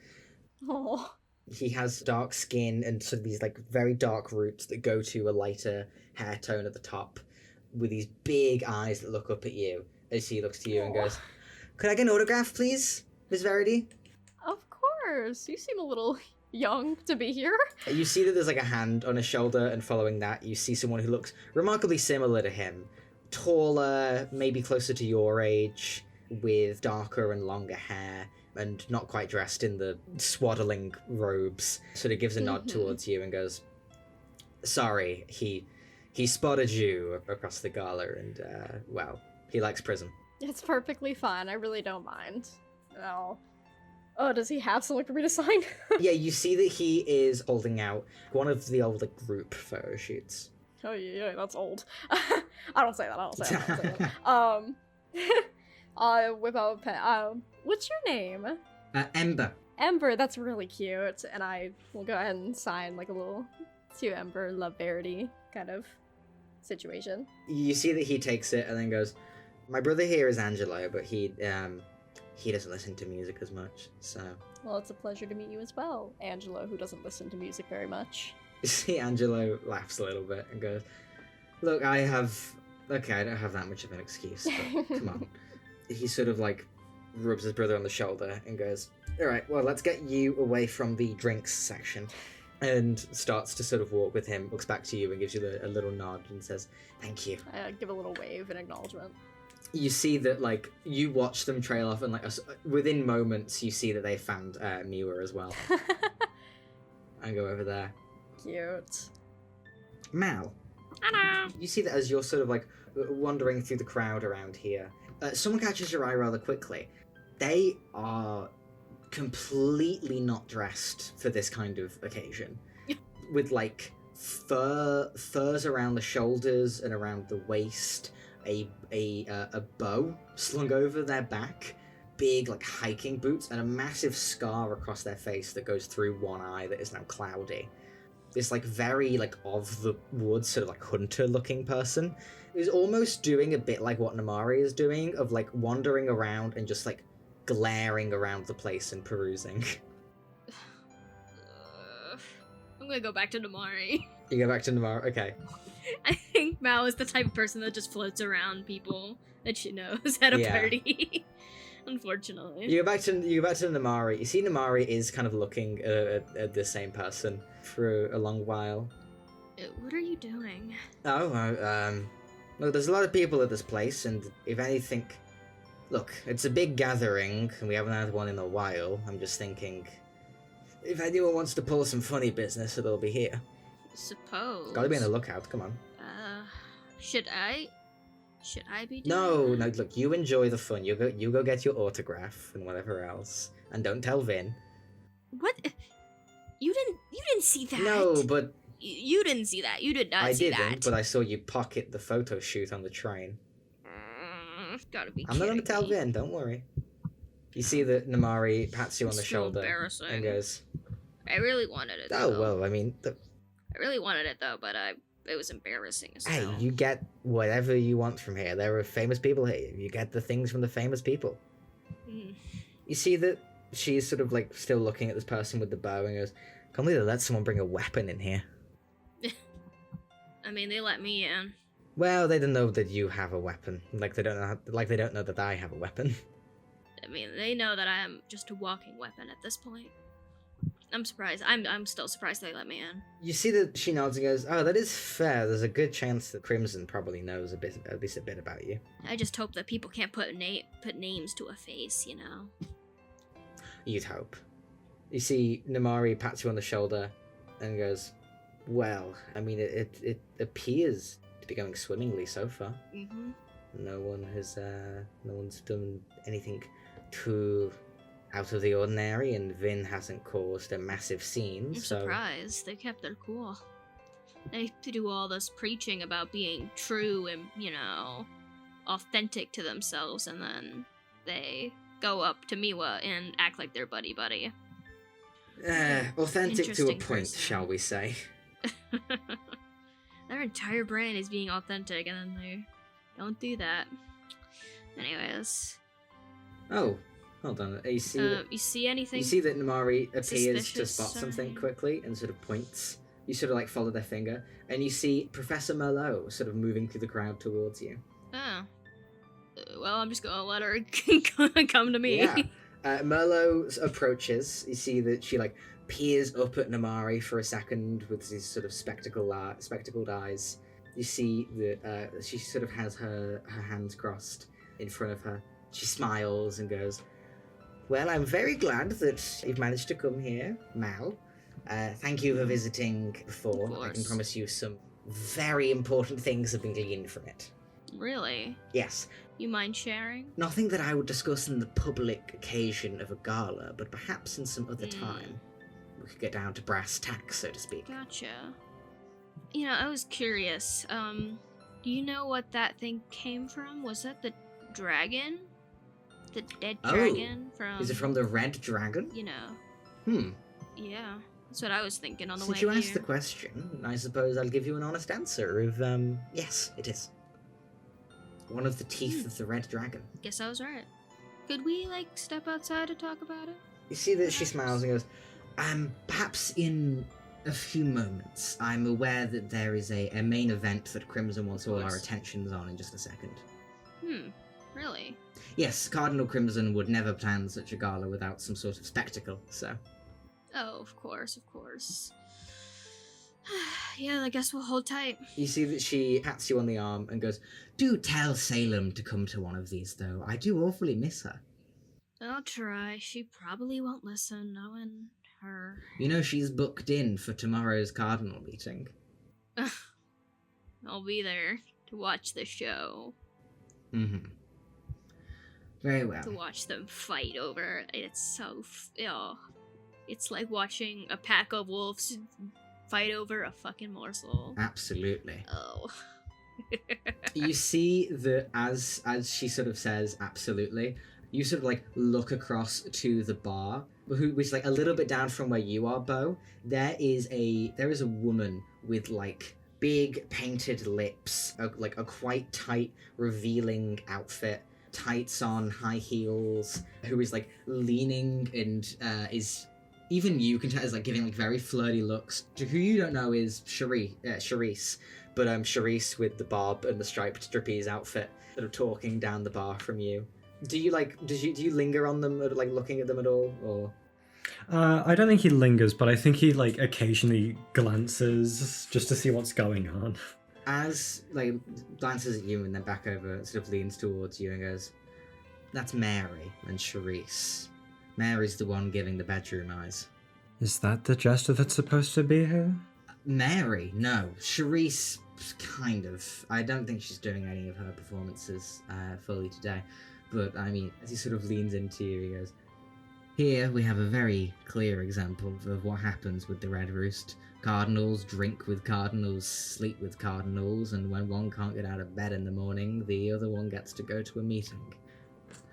Oh. He has dark skin and sort of these like very dark roots that go to a lighter hair tone at the top, with these big eyes that look up at you as he looks to you and goes, "Could I get an autograph, please, Miss Verity?" Of course. You seem a little young to be here. You see that there's like a hand on his shoulder, and following that, you see someone who looks remarkably similar to him. Taller, maybe closer to your age, with darker and longer hair, and not quite dressed in the swaddling robes. Sort of gives a nod towards you and goes, "Sorry, he spotted you across the gala, and, well, he likes Prism." It's perfectly fine. I really don't mind. No. Oh, does he have something for me to sign? Yeah, you see that he is holding out one of the old like, group photo shoots. Oh, yeah, that's old. I don't say that. whip out a pen. What's your name? Ember. Ember, that's really cute. And I will go ahead and sign like a little to Ember Love Verity kind of situation. You see that he takes it and then goes, my brother here is Angelo, but he doesn't listen to music as much, so... Well, it's a pleasure to meet you as well, Angelo, who doesn't listen to music very much. You see Angelo laughs a little bit and goes, look, I don't have that much of an excuse, but come on. He sort of like rubs his brother on the shoulder and goes, all right, well, let's get you away from the drinks section. And starts to sort of walk with him, looks back to you and gives you a little nod and says, thank you. I give a little wave in acknowledgement. You see that, like, you watch them trail off and, like, within moments, you see that they found Miwa as well. And go over there. Cute. Mal. Hello. You see that as you're sort of, like, wandering through the crowd around here, someone catches your eye rather quickly. They are completely not dressed for this kind of occasion. With, like, furs around the shoulders and around the waist, a bow slung over their back, big, like, hiking boots, and a massive scar across their face that goes through one eye that is now cloudy. This, like, very, like, of the woods, sort of, like, hunter-looking person is almost doing a bit like what Namari is doing, of, like, wandering around and just, like, glaring around the place and perusing. I'm gonna go back to Namari. You go back to Namari, okay. I think Mao is the type of person that just floats around people that she knows at a party. Unfortunately. You go back to Namari. You see Namari is kind of looking at the same person for a long while. What are you doing? Look, there's a lot of people at this place, and if anything, look, it's a big gathering, and we haven't had one in a while. I'm just thinking, if anyone wants to pull some funny business, it'll be here. Suppose. Gotta be on the lookout, come on. Should I be doing No, that? look, you enjoy the fun. You go get your autograph and whatever else. And don't tell Vin. What? You didn't see that. No, but... You didn't see that. You did not see that. I didn't, but I saw you pocket the photo shoot on the train. Gotta be I'm not gonna kidding tell me. Vin, don't worry. You see that Namari pats you on the It's so shoulder embarrassing. and goes, I really wanted it, oh, though. well, I mean... I really wanted it, though, but it was embarrassing as Hey, hell. you get whatever you want from here. There are famous people here. You get the things from the famous people. Mm. You see that she's sort of, like, still looking at this person with the bow and goes, can't believe they let someone bring a weapon in here. I mean, they let me in. Well, they don't know that you have a weapon. Like they don't know that I have a weapon. I mean, they know that I am just a walking weapon at this point. I'm surprised. I'm still surprised they let me in. You see that she nods and goes, oh, that is fair. There's a good chance that Crimson probably knows at least a bit about you. I just hope that people can't put names to a face, you know? You'd hope. You see Namari pats you on the shoulder and goes, well, I mean, it appears to be going swimmingly so far. Mm-hmm. No one's done anything too out of the ordinary, and Vin hasn't caused a massive scene, I'm so... surprised. They kept their cool. They have to do all this preaching about being true and, you know, authentic to themselves, and then they go up to Miwa and act like they're buddy-buddy. Authentic to a Interesting point, person. shall we say. Their entire brand is being authentic, and then they don't do that. Anyways. Oh, hold on. You see, You see anything? you see that Namari appears to suspicious spot something sign? quickly and sort of points. You sort of like follow their finger, and you see Professor Merlot sort of moving through the crowd towards you. Oh. Well, I'm just gonna let her come to me. Yeah. Merlot approaches. You see that she like peers up at Namari for a second with these sort of spectacled eyes. You see that she sort of has her hands crossed in front of her. She smiles and goes, well, I'm very glad that you've managed to come here, Mal. Thank you for visiting before. Of I can course. promise you some very important things have been gleaned from it. Really? Yes, You mind sharing? nothing that I would discuss in the public occasion of a gala, but perhaps in some other Mm. time. We could get down to brass tacks, so to speak. Gotcha. You know, I was curious. Do you know what that thing came from? Was that the dragon? The dead Oh, dragon from... Is it from the Red Dragon? You know. Yeah. That's what I was thinking on the way Since you here. asked the question, I suppose I'll give you an honest answer of, yes, it is. One of the teeth of the Red Dragon. Guess I was right. Could we, step outside to talk about it? You see that she smiles and goes, perhaps in a few moments. I'm aware that there is a main event that Crimson wants all our attentions on in just a second. Really? Yes, Cardinal Crimson would never plan such a gala without some sort of spectacle, so... Oh, of course. Yeah, I guess we'll hold tight. You see that she pats you on the arm and goes, do tell Salem to come to one of these, though. I do awfully miss her. I'll try. She probably won't listen, knowing her. You know she's booked in for tomorrow's Cardinal meeting. I'll be there to watch the show. Mm-hmm. Very well. To watch them fight over it. It's so... It's like watching a pack of wolves fight over a fucking morsel. Absolutely. Oh. You see that as she sort of says absolutely, you sort of look across to the bar, which is a little bit down from where you are, Bo. There is a woman with big painted lips, a quite tight, revealing outfit, tights on, high heels, who is leaning and is... Even you can tell is giving very flirty looks. Who you don't know is Charisse, but Charisse with the bob and the striped trapeze outfit, sort of talking down the bar from you. Do you do you linger on them, or looking at them at all, or? I don't think he lingers, but I think he occasionally glances just to see what's going on. As glances at you and then back over, sort of leans towards you and goes, "That's Mary and Charisse. Mary's the one giving the bedroom eyes." Is that the jester that's supposed to be here? Mary? No. Charisse, kind of. I don't think she's doing any of her performances fully today. But, I mean, as he sort of leans into you, he goes, "Here we have a very clear example of what happens with the Red Roost. Cardinals drink with cardinals, sleep with cardinals, and when one can't get out of bed in the morning, the other one gets to go to a meeting.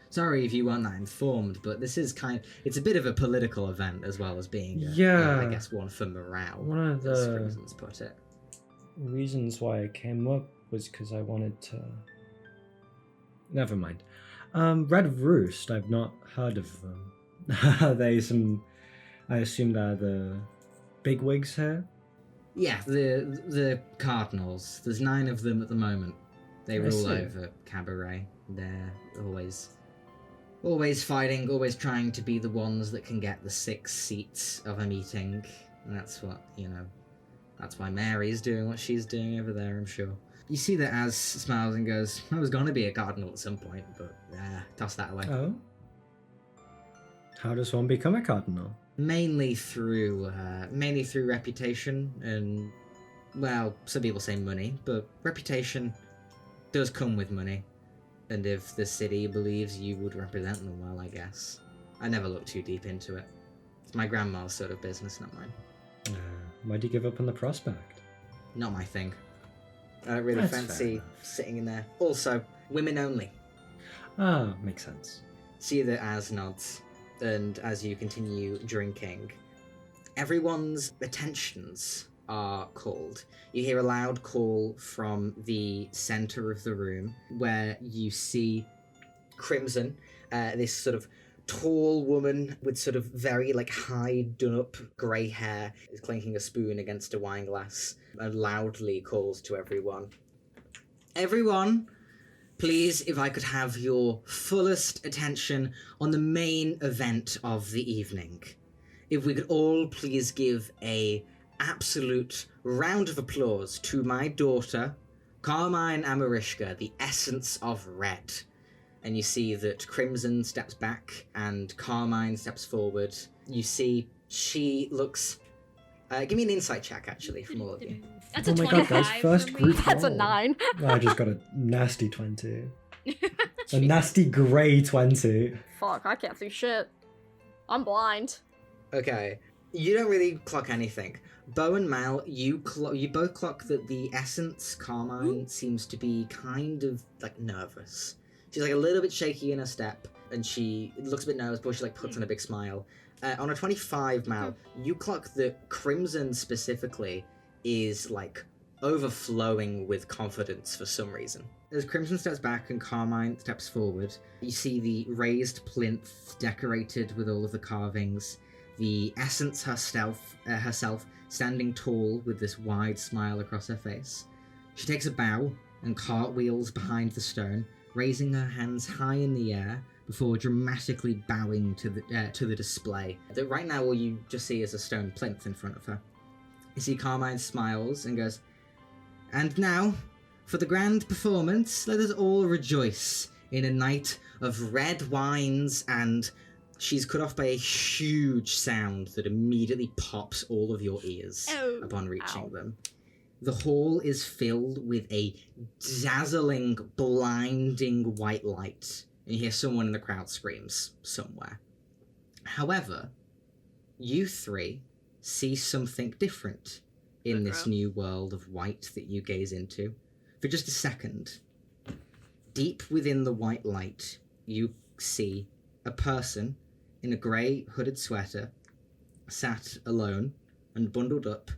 Sorry if you weren't that informed, but this is it's a bit of a political event as well as being, I guess, one for morale, one of as the reasons put it. reasons why I came up was because I wanted to... Never mind. Red Roost, I've not heard of them. Are they some... I assume they're the bigwigs here? Yeah, the cardinals. There's 9 of them at the moment. They rule over Cabaret. They're always fighting, always trying to be the ones that can get the 6 seats of a meeting. And that's what, that's why Mary's doing what she's doing over there, I'm sure. You see that Az smiles and goes, "I was going to be a cardinal at some point, but toss that away." Oh? How does one become a cardinal? Mainly through reputation and, well, some people say money, but reputation does come with money. And if the city believes you would represent them well, I guess. I never looked too deep into it. It's my grandma's sort of business, not mine. Why'd you give up on the prospect? Not my thing. I don't really fancy sitting in there. Also, women only. Ah, makes sense. See that Az nods, and as you continue drinking, everyone's attentions are called. You hear a loud call from the center of the room, where you see Crimson, this sort of tall woman with sort of very high done-up grey hair, is clinking a spoon against a wine glass and loudly calls to everyone. "Everyone, please, if I could have your fullest attention on the main event of the evening. If we could all please give a absolute round of applause to my daughter, Carmine Amarishka, the essence of red." And you see that Crimson steps back and Carmine steps forward. You see she looks... give me an insight check, actually, from all of you. That's a Oh my 25 god, guys, first for me. group That's a roll. 9. I just got a nasty 20. A nasty grey 20. Fuck, I can't see shit. I'm blind. Okay, you don't really clock anything. Bo and Mal, you both clock that the essence, Carmine, seems to be kind of, nervous. She's like a little bit shaky in her step, and she looks a bit nervous, but she like puts on a big smile. On a 25, Mal, you clock that Crimson specifically is like overflowing with confidence for some reason. As Crimson steps back and Carmine steps forward, you see the raised plinth decorated with all of the carvings, the Essence herself standing tall with this wide smile across her face. She takes a bow and cartwheels behind the stone, raising her hands high in the air before dramatically bowing to the display. That right now all you just see is a stone plinth in front of her. You see Carmine smiles and goes, "And now, for the grand performance, let us all rejoice in a night of red wines," and she's cut off by a huge sound that immediately pops all of your ears upon reaching them. The hall is filled with a dazzling, blinding white light, and you hear someone in the crowd screams somewhere. However, you three see something different in this new world of white that you gaze into. For just a second, deep within the white light, you see a person in a grey hooded sweater, sat alone and bundled up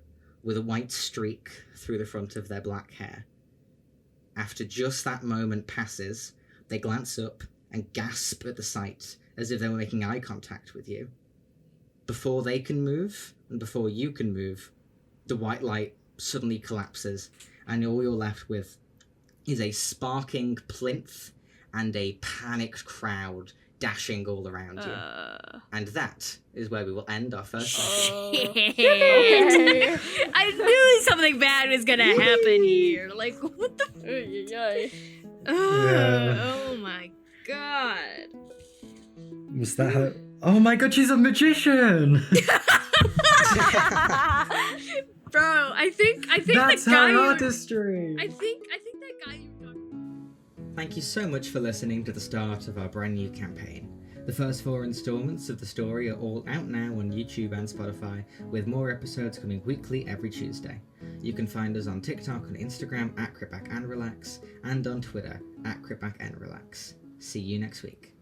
with a white streak through the front of their black hair. After just that moment passes, they glance up and gasp at the sight as if they were making eye contact with you. Before they can move, and before you can move, the white light suddenly collapses, and all you're left with is a sparking plinth and a panicked crowd dashing all around you. And that is where we will end our first session. Okay. I knew something bad was gonna happen here. Like, what the Oh my god. Was that her? Oh my god, she's a magician! Bro, I think That's the guy her you- artistry! I think that guy you were talking Thank you so much for listening to the start of our brand new campaign. The first 4 installments of the story are all out now on YouTube and Spotify, with more episodes coming weekly every Tuesday. You can find us on TikTok and Instagram @CritBackAndRelax, and on Twitter @CritBackAndRelax. See you next week.